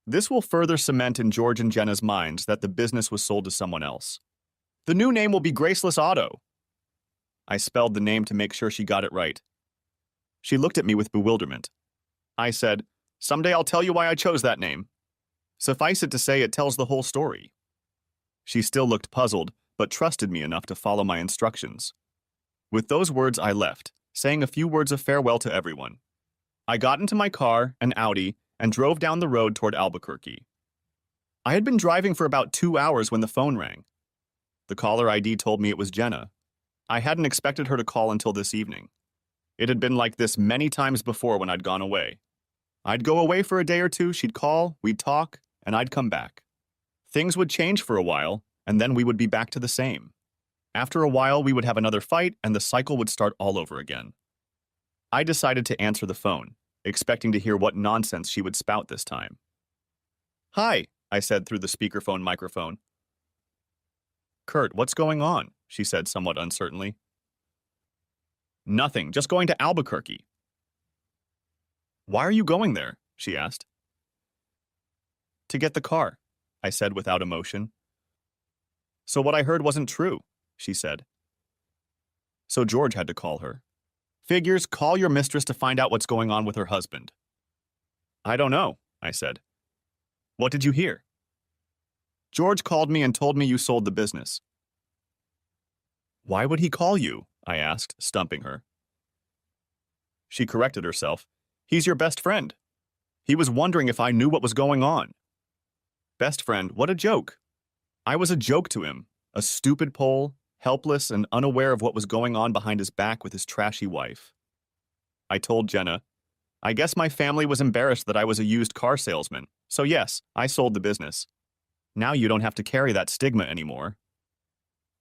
This will further cement in George and Jenna's minds that the business was sold to someone else. The new name will be Graceless Auto. I spelled the name to make sure she got it right. She looked at me with bewilderment. I said, someday I'll tell you why I chose that name. Suffice it to say, it tells the whole story. She still looked puzzled, but trusted me enough to follow my instructions. With those words, I left, saying a few words of farewell to everyone. I got into my car, an Audi, and drove down the road toward Albuquerque. I had been driving for about 2 hours when the phone rang. The caller ID told me it was Jenna. I hadn't expected her to call until this evening. It had been like this many times before when I'd gone away. I'd go away for a day or two, she'd call, we'd talk, and I'd come back. Things would change for a while, and then we would be back to the same. After a while, we would have another fight, and the cycle would start all over again. I decided to answer the phone, expecting to hear what nonsense she would spout this time. Hi, I said through the speakerphone microphone. Kurt, what's going on? She said somewhat uncertainly. Nothing, just going to Albuquerque. Why are you going there? She asked. To get the car, I said without emotion. So what I heard wasn't true, she said. So George had to call her. Figures, call your mistress to find out what's going on with her husband. I don't know, I said. What did you hear? George called me and told me you sold the business. Why would he call you? I asked, stumping her. She corrected herself. He's your best friend. He was wondering if I knew what was going on. Best friend, what a joke. I was a joke to him, a stupid Pole, helpless and unaware of what was going on behind his back with his trashy wife. I told Jenna, I guess my family was embarrassed that I was a used car salesman, so yes, I sold the business. Now you don't have to carry that stigma anymore.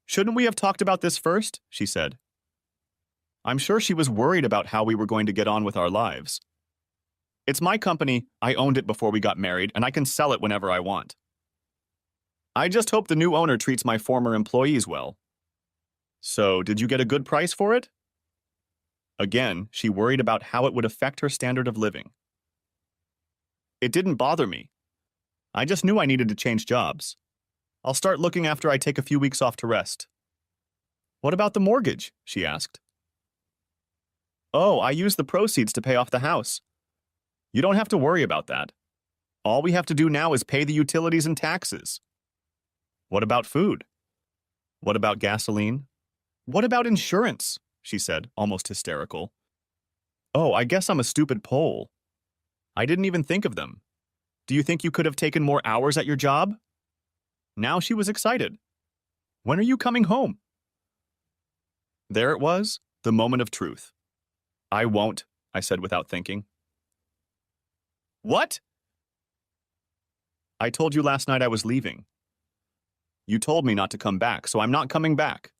Shouldn't we have talked about this first? She said. I'm sure she was worried about how we were going to get on with our lives. It's my company, I owned it before we got married, and I can sell it whenever I want. I just hope the new owner treats my former employees well. So, did you get a good price for it? Again, she worried about how it would affect her standard of living. It didn't bother me. I just knew I needed to change jobs. I'll start looking after I take a few weeks off to rest. What about the mortgage? She asked. Oh, I used the proceeds to pay off the house. You don't have to worry about that. All we have to do now is pay the utilities and taxes. What about food? What about gasoline? What about insurance? She said, almost hysterical. Oh, I guess I'm a stupid Pole. I didn't even think of them. Do you think you could have taken more hours at your job? Now she was excited. When are you coming home? There it was, the moment of truth. I won't, I said without thinking. What? I told you last night I was leaving. You told me not to come back, so I'm not coming back.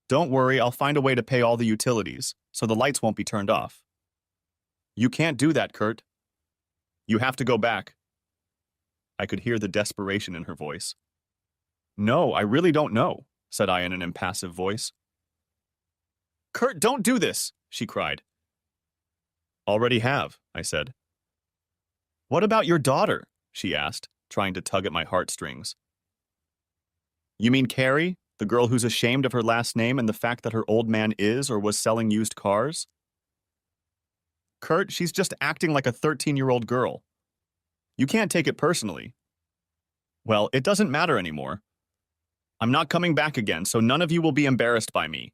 Don't worry, I'll find a way to pay all the utilities, so the lights won't be turned off. You can't do that, Kurt. You have to go back. I could hear the desperation in her voice. No, I really don't know, said I in an impassive voice. Kurt, don't do this, she cried. Already have, I said. What about your daughter? She asked, trying to tug at my heartstrings. You mean Carrie, the girl who's ashamed of her last name and the fact that her old man is or was selling used cars? Kurt, she's just acting like a 13-year-old girl. You can't take it personally. Well, it doesn't matter anymore. I'm not coming back again, so none of you will be embarrassed by me.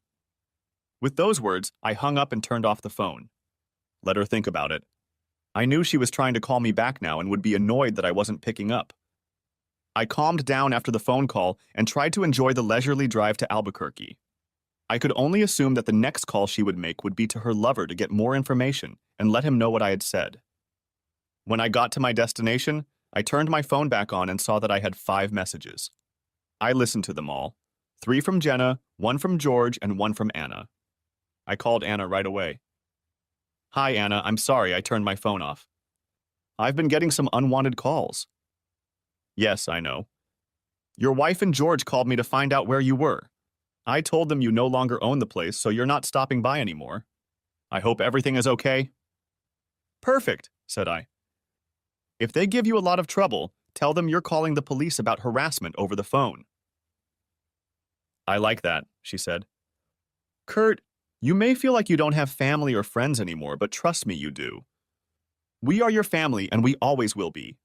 With those words, I hung up and turned off the phone. Let her think about it. I knew she was trying to call me back now and would be annoyed that I wasn't picking up. I calmed down after the phone call and tried to enjoy the leisurely drive to Albuquerque. I could only assume that the next call she would make would be to her lover to get more information and let him know what I had said. When I got to my destination, I turned my phone back on and saw that I had 5 messages. I listened to them all. 3 from Jenna, 1 from George, and 1 from Anna. I called Anna right away. Hi, Anna, I'm sorry I turned my phone off. I've been getting some unwanted calls. Yes, I know. Your wife and George called me to find out where you were. I told them you no longer own the place, so you're not stopping by anymore. I hope everything is okay. Perfect, said I. If they give you a lot of trouble, tell them you're calling the police about harassment over the phone. I like that, she said. Kurt, you may feel like you don't have family or friends anymore, but trust me, you do. We are your family, and we always will be.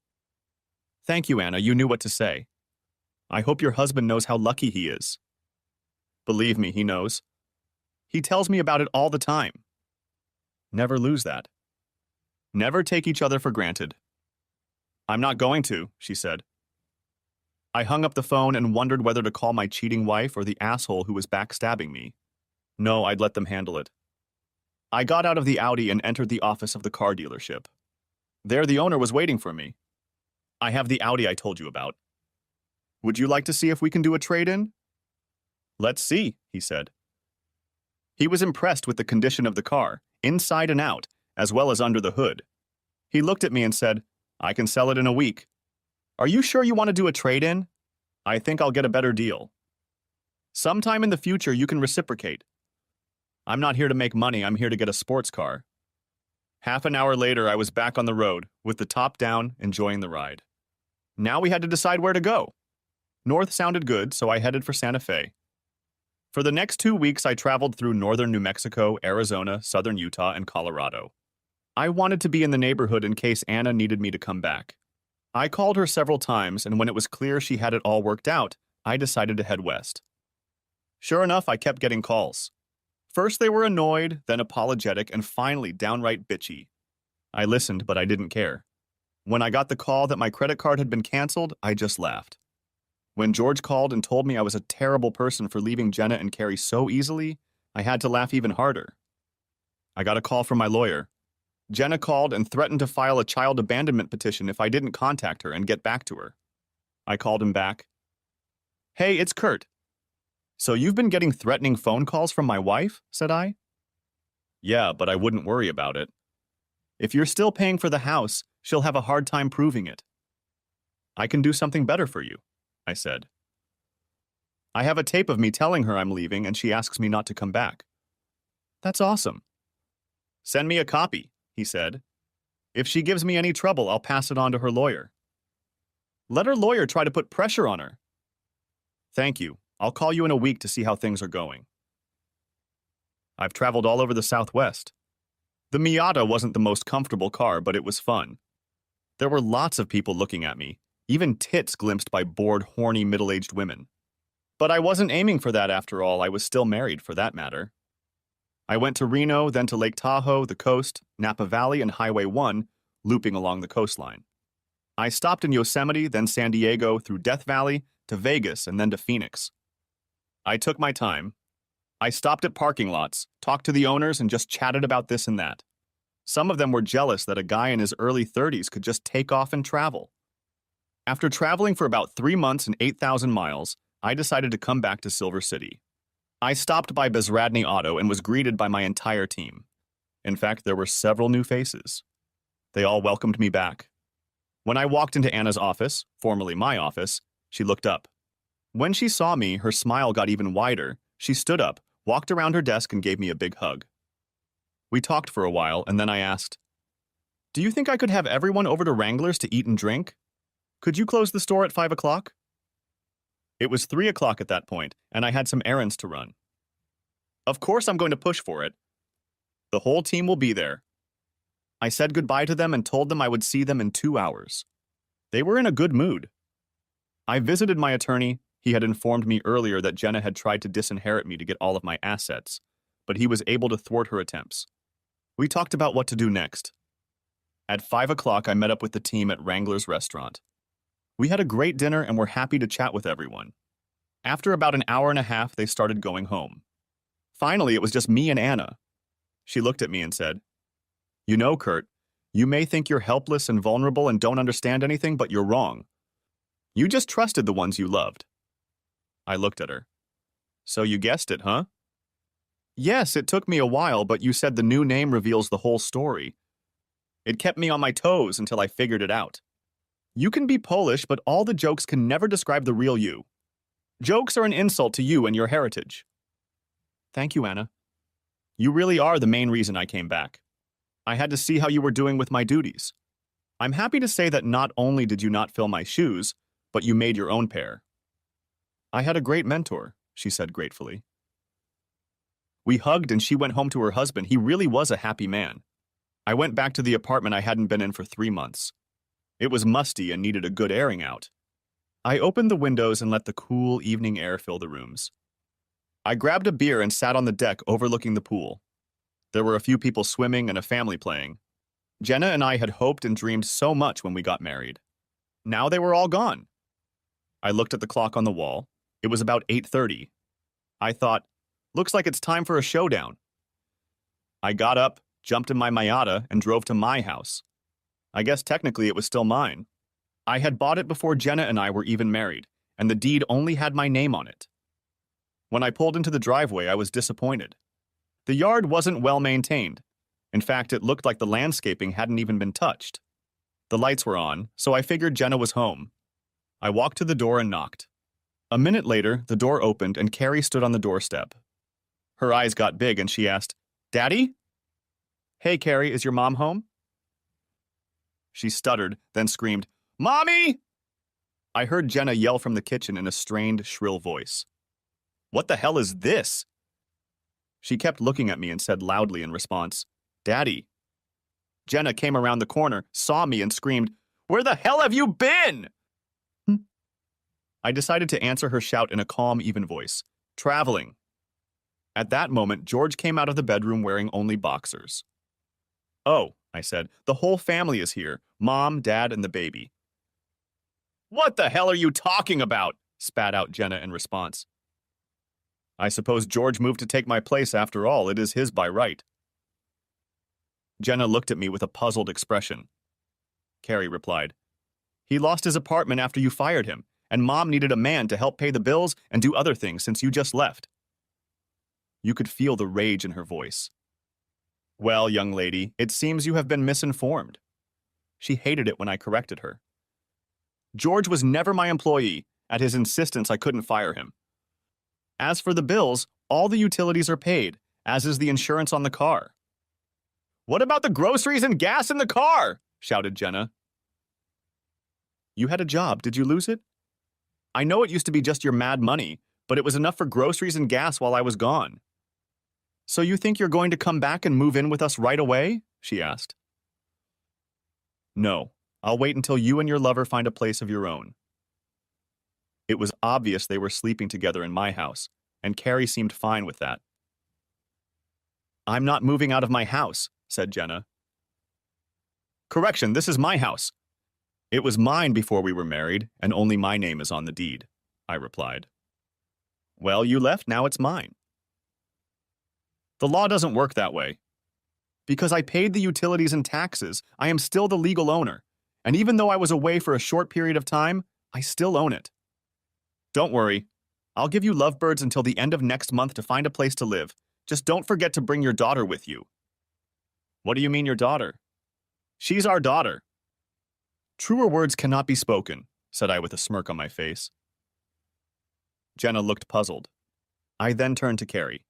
Thank you, Anna, you knew what to say. I hope your husband knows how lucky he is. Believe me, he knows. He tells me about it all the time. Never lose that. Never take each other for granted. I'm not going to, she said. I hung up the phone and wondered whether to call my cheating wife or the asshole who was backstabbing me. No, I'd let them handle it. I got out of the Audi and entered the office of the car dealership. There the owner was waiting for me. I have the Audi I told you about. Would you like to see if we can do a trade-in? Let's see, he said. He was impressed with the condition of the car, inside and out, as well as under the hood. He looked at me and said, I can sell it in a week. Are you sure you want to do a trade-in? I think I'll get a better deal. Sometime in the future you can reciprocate. I'm not here to make money, I'm here to get a sports car. Half an hour later I was back on the road, with the top down, enjoying the ride. Now we had to decide where to go. North sounded good, so I headed for Santa Fe. For the next 2 weeks I traveled through northern New Mexico, Arizona, southern Utah, and Colorado. I wanted to be in the neighborhood in case Anna needed me to come back. I called her several times, and when it was clear she had it all worked out, I decided to head west. Sure enough, I kept getting calls. First they were annoyed, then apologetic, and finally downright bitchy. I listened, but I didn't care. When I got the call that my credit card had been canceled, I just laughed. When George called and told me I was a terrible person for leaving Jenna and Carrie so easily, I had to laugh even harder. I got a call from my lawyer. Jenna called and threatened to file a child abandonment petition if I didn't contact her and get back to her. I called him back. "Hey, it's Kurt. So you've been getting threatening phone calls from my wife?" said I. "Yeah, but I wouldn't worry about it. If you're still paying for the house, she'll have a hard time proving it." "I can do something better for you," I said. "I have a tape of me telling her I'm leaving and she asks me not to come back." "That's awesome." "Send me a copy," he said. "If she gives me any trouble, I'll pass it on to her lawyer." "Let her lawyer try to put pressure on her." "Thank you. I'll call you in a week to see how things are going." I've traveled all over the Southwest. The Miata wasn't the most comfortable car, but it was fun. There were lots of people looking at me, even tits glimpsed by bored, horny, middle-aged women. But I wasn't aiming for that after all. I was still married, for that matter. I went to Reno, then to Lake Tahoe, the coast, Napa Valley, and Highway 1, looping along the coastline. I stopped in Yosemite, then San Diego, through Death Valley, to Vegas, and then to Phoenix. I took my time. I stopped at parking lots, talked to the owners, and just chatted about this and that. Some of them were jealous that a guy in his early 30s could just take off and travel. After traveling for about 3 months and 8,000 miles, I decided to come back to Silver City. I stopped by Bezradny Auto and was greeted by my entire team. In fact, there were several new faces. They all welcomed me back. When I walked into Anna's office, formerly my office, she looked up. When she saw me, her smile got even wider. She stood up, walked around her desk, and gave me a big hug. We talked for a while, and then I asked, "Do you think I could have everyone over to Wrangler's to eat and drink? Could you close the store at 5 o'clock?" It was 3 o'clock at that point, and I had some errands to run. "Of course I'm going to push for it. The whole team will be there." I said goodbye to them and told them I would see them in 2 hours. They were in a good mood. I visited my attorney. He had informed me earlier that Jenna had tried to disinherit me to get all of my assets, but he was able to thwart her attempts. We talked about what to do next. At 5 o'clock, I met up with the team at Wrangler's restaurant. We had a great dinner and were happy to chat with everyone. After about an hour and a half, they started going home. Finally, it was just me and Anna. She looked at me and said, "You know, Kurt, you may think you're helpless and vulnerable and don't understand anything, but you're wrong. You just trusted the ones you loved." I looked at her. "So you guessed it, huh?" "Yes, it took me a while, but you said the new name reveals the whole story. It kept me on my toes until I figured it out. You can be Polish, but all the jokes can never describe the real you. Jokes are an insult to you and your heritage." "Thank you, Anna. You really are the main reason I came back. I had to see how you were doing with my duties. I'm happy to say that not only did you not fill my shoes, but you made your own pair." "I had a great mentor," she said gratefully. We hugged and she went home to her husband. He really was a happy man. I went back to the apartment I hadn't been in for 3 months. It was musty and needed a good airing out. I opened the windows and let the cool evening air fill the rooms. I grabbed a beer and sat on the deck overlooking the pool. There were a few people swimming and a family playing. Jenna and I had hoped and dreamed so much when we got married. Now they were all gone. I looked at the clock on the wall. It was about 8:30. I thought, looks like it's time for a showdown. I got up, jumped in my Miata, and drove to my house. I guess technically it was still mine. I had bought it before Jenna and I were even married, and the deed only had my name on it. When I pulled into the driveway, I was disappointed. The yard wasn't well maintained. In fact, it looked like the landscaping hadn't even been touched. The lights were on, so I figured Jenna was home. I walked to the door and knocked. A minute later, the door opened and Carrie stood on the doorstep. Her eyes got big and she asked, "Daddy?" "Hey, Carrie, is your mom home?" She stuttered, then screamed, "Mommy!" I heard Jenna yell from the kitchen in a strained, shrill voice. "What the hell is this?" She kept looking at me and said loudly in response, "Daddy." Jenna came around the corner, saw me, and screamed, "Where the hell have you been?" I decided to answer her shout in a calm, even voice. "Traveling." At that moment, George came out of the bedroom wearing only boxers. "Oh," I said, "the whole family is here. Mom, Dad, and the baby." "What the hell are you talking about?" spat out Jenna in response. I suppose George moved to take my place after all. It is his by right. Jenna looked at me with a puzzled expression. Carrie replied, He lost his apartment after you fired him, and Mom needed a man to help pay the bills and do other things since you just left. You could feel the rage in her voice. Well, young lady, it seems you have been misinformed. She hated it when I corrected her. George was never my employee. At his insistence, I couldn't fire him. As for the bills, all the utilities are paid, as is the insurance on the car. What about the groceries and gas in the car? Shouted Jenna. You had a job. Did you lose it? I know it used to be just your mad money, but it was enough for groceries and gas while I was gone. So you think you're going to come back and move in with us right away? She asked. No, I'll wait until you and your lover find a place of your own. It was obvious they were sleeping together in my house, and Carrie seemed fine with that. I'm not moving out of my house, said Jenna. Correction, this is my house. It was mine before we were married, and only my name is on the deed, I replied. Well, you left, now it's mine. The law doesn't work that way. Because I paid the utilities and taxes, I am still the legal owner, and even though I was away for a short period of time, I still own it. Don't worry. I'll give you lovebirds until the end of next month to find a place to live. Just don't forget to bring your daughter with you. What do you mean, your daughter? She's our daughter. Truer words cannot be spoken, said I with a smirk on my face. Jenna looked puzzled. I then turned to Carrie.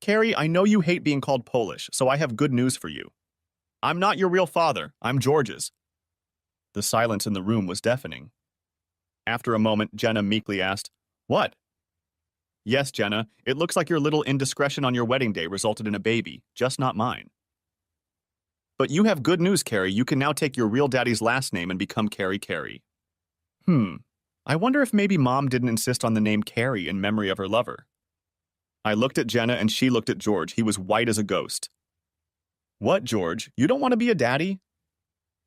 Carrie, I know you hate being called Polish, so I have good news for you. I'm not your real father. I'm George's. The silence in the room was deafening. After a moment, Jenna meekly asked, What? Yes, Jenna, it looks like your little indiscretion on your wedding day resulted in a baby, just not mine. But you have good news, Carrie. You can now take your real daddy's last name and become Carrie Carey. I wonder if maybe Mom didn't insist on the name Carrie in memory of her lover. I looked at Jenna and she looked at George. He was white as a ghost. What, George? You don't want to be a daddy?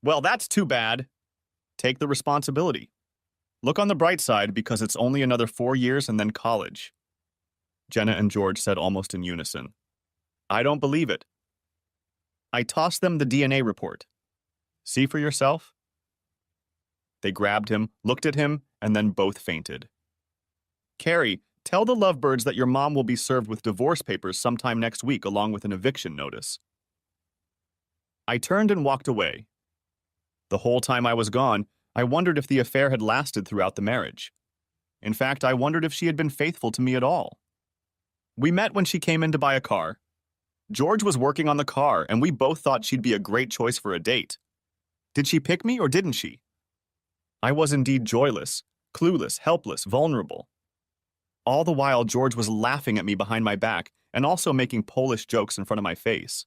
Well, that's too bad. Take the responsibility. Look on the bright side because it's only another 4 years and then college. Jenna and George said almost in unison. I don't believe it. I tossed them the DNA report. See for yourself? They grabbed him, looked at him, and then both fainted. Carrie, tell the lovebirds that your mom will be served with divorce papers sometime next week along with an eviction notice. I turned and walked away. The whole time I was gone, I wondered if the affair had lasted throughout the marriage. In fact, I wondered if she had been faithful to me at all. We met when she came in to buy a car. George was working on the car, and we both thought she'd be a great choice for a date. Did she pick me or didn't she? I was indeed joyless, clueless, helpless, vulnerable. All the while, George was laughing at me behind my back and also making Polish jokes in front of my face.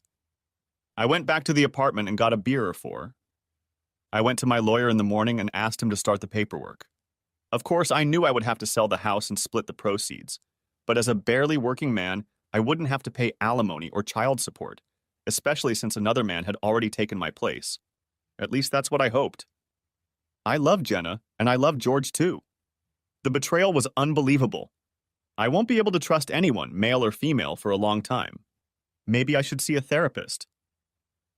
I went back to the apartment and got a beer or 4. I went to my lawyer in the morning and asked him to start the paperwork. Of course, I knew I would have to sell the house and split the proceeds, but as a barely working man, I wouldn't have to pay alimony or child support, especially since another man had already taken my place. At least that's what I hoped. I love Jenna, and I love George too. The betrayal was unbelievable. I won't be able to trust anyone, male or female, for a long time. Maybe I should see a therapist.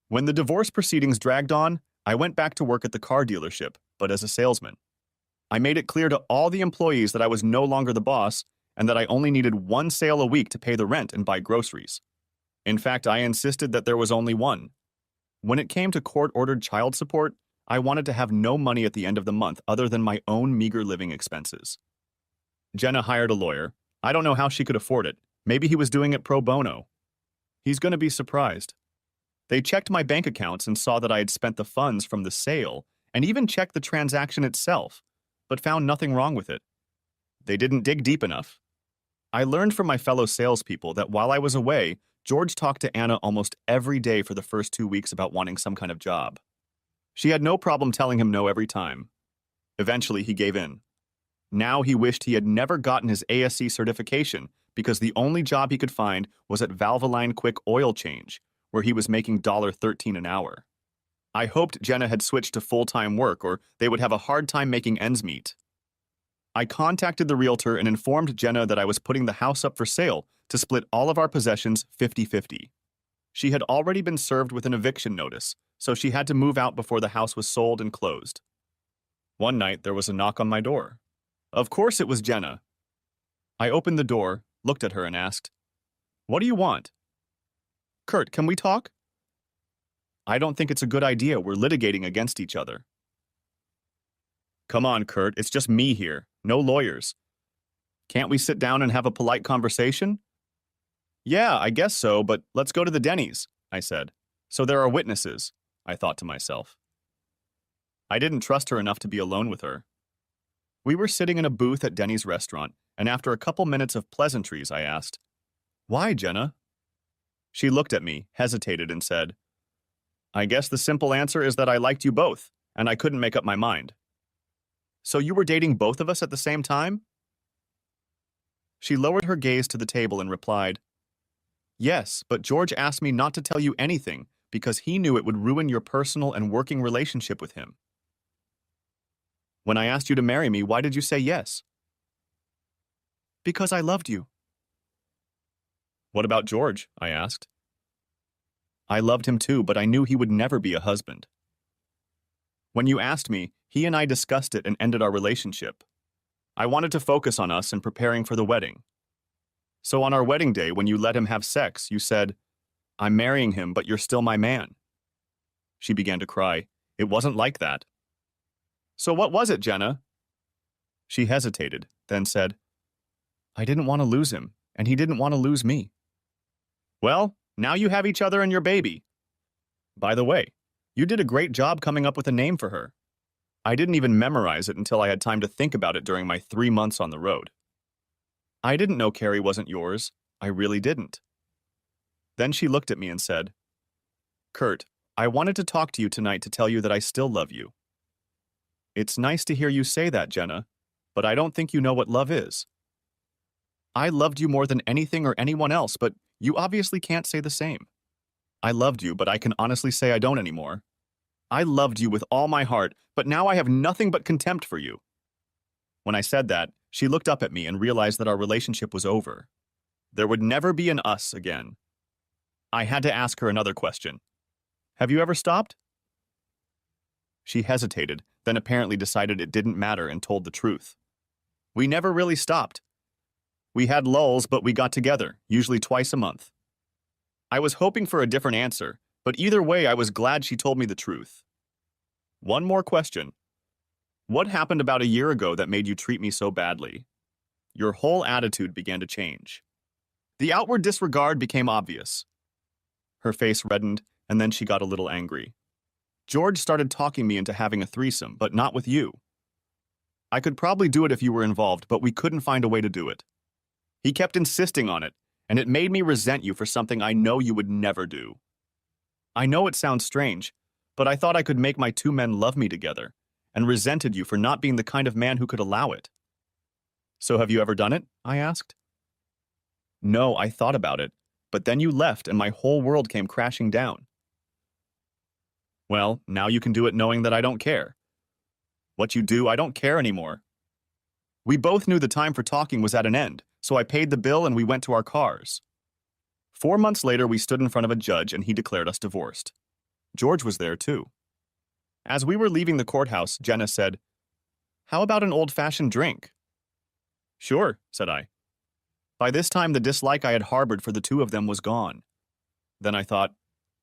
When the divorce proceedings dragged on, I went back to work at the car dealership, but as a salesman. I made it clear to all the employees that I was no longer the boss and that I only needed 1 sale a week to pay the rent and buy groceries. In fact, I insisted that there was only one. When it came to court-ordered child support, I wanted to have no money at the end of the month other than my own meager living expenses. Jenna hired a lawyer. I don't know how she could afford it. Maybe he was doing it pro bono. He's going to be surprised. They checked my bank accounts and saw that I had spent the funds from the sale and even checked the transaction itself, but found nothing wrong with it. They didn't dig deep enough. I learned from my fellow salespeople that while I was away, George talked to Anna almost every day for the first 2 weeks about wanting some kind of job. She had no problem telling him no every time. Eventually, he gave in. Now he wished he had never gotten his ASC certification because the only job he could find was at Valvoline Quick Oil Change, where he was making $13 an hour. I hoped Jenna had switched to full-time work or they would have a hard time making ends meet. I contacted the realtor and informed Jenna that I was putting the house up for sale to split all of our possessions 50-50. She had already been served with an eviction notice, so she had to move out before the house was sold and closed. One night, there was a knock on my door. Of course it was Jenna. I opened the door, looked at her, and asked, "What do you want?" "Kurt, can we talk?" "I don't think it's a good idea. We're litigating against each other." "Come on, Kurt, it's just me here. No lawyers. Can't we sit down and have a polite conversation?" "Yeah, I guess so, but let's go to the Denny's," I said. "So there are witnesses," I thought to myself. I didn't trust her enough to be alone with her. We were sitting in a booth at Denny's restaurant, and after a couple minutes of pleasantries, I asked, "Why, Jenna?" She looked at me, hesitated, and said, "I guess the simple answer is that I liked you both, and I couldn't make up my mind." "So you were dating both of us at the same time?" She lowered her gaze to the table and replied, "Yes, but George asked me not to tell you anything because he knew it would ruin your personal and working relationship with him." "When I asked you to marry me, why did you say yes?" "Because I loved you." "What about George?" I asked. "I loved him too, but I knew he would never be a husband. When you asked me, he and I discussed it and ended our relationship. I wanted to focus on us and preparing for the wedding. So on our wedding day, when you let him have sex, you said, 'I'm marrying him, but you're still my man.'" She began to cry. "It wasn't like that." "So what was it, Jenna?" She hesitated, then said, "I didn't want to lose him, and he didn't want to lose me." "Well, now you have each other and your baby. By the way, you did a great job coming up with a name for her. I didn't even memorize it until I had time to think about it during my 3 months on the road. I didn't know Carrie wasn't yours. I really didn't." Then she looked at me and said, "Kurt, I wanted to talk to you tonight to tell you that I still love you." "It's nice to hear you say that, Jenna, but I don't think you know what love is. I loved you more than anything or anyone else, but you obviously can't say the same. I loved you, but I can honestly say I don't anymore. I loved you with all my heart, but now I have nothing but contempt for you." When I said that, she looked up at me and realized that our relationship was over. There would never be an us again. I had to ask her another question. "Have you ever stopped?" She hesitated, then apparently decided it didn't matter and told the truth. "We never really stopped. We had lulls, but we got together, usually twice a month." I was hoping for a different answer, but either way I was glad she told me the truth. "One more question. What happened about a year ago that made you treat me so badly?" Your whole attitude began to change. The outward disregard became obvious. Her face reddened, and then she got a little angry. "George started talking me into having a threesome, but not with you. I could probably do it if you were involved, but we couldn't find a way to do it. He kept insisting on it, and it made me resent you for something I know you would never do. I know it sounds strange, but I thought I could make my 2 men love me together, and resented you for not being the kind of man who could allow it." "So have you ever done it?" I asked. "No, I thought about it, but then you left and my whole world came crashing down." "Well, now you can do it knowing that I don't care." "What you do, I don't care anymore." We both knew the time for talking was at an end, so I paid the bill and we went to our cars. 4 months later, we stood in front of a judge and he declared us divorced. George was there too. As we were leaving the courthouse, Jenna said, "How about an old-fashioned drink?" "Sure," said I. By this time, the dislike I had harbored for the two of them was gone. Then I thought,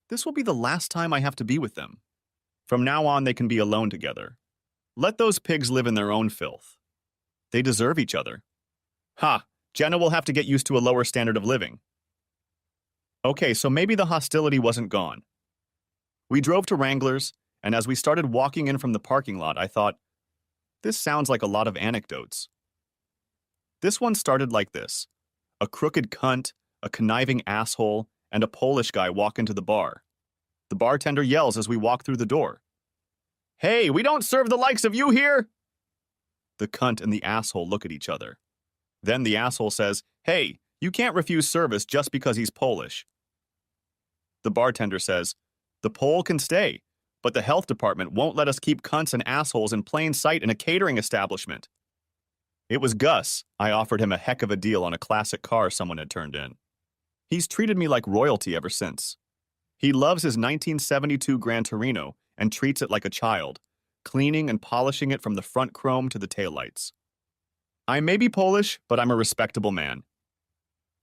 this will be the last time I have to be with them. From now on, they can be alone together. Let those pigs live in their own filth. They deserve each other. Ha! Jenna will have to get used to a lower standard of living. Okay, so maybe the hostility wasn't gone. We drove to Wrangler's, and as we started walking in from the parking lot, I thought, this sounds like a lot of anecdotes. This one started like this. A crooked cunt, a conniving asshole, and a Polish guy walk into the bar. The bartender yells as we walk through the door. "Hey, we don't serve the likes of you here!" The cunt and the asshole look at each other. Then the asshole says, "Hey, you can't refuse service just because he's Polish." The bartender says, "The Pole can stay, but the health department won't let us keep cunts and assholes in plain sight in a catering establishment." It was Gus. I offered him a heck of a deal on a classic car someone had turned in. He's treated me like royalty ever since. He loves his 1972 Gran Torino and treats it like a child, cleaning and polishing it from the front chrome to the taillights. I may be Polish, but I'm a respectable man.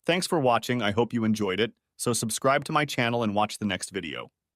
Thanks for watching. I hope you enjoyed it, so subscribe to my channel and watch the next video.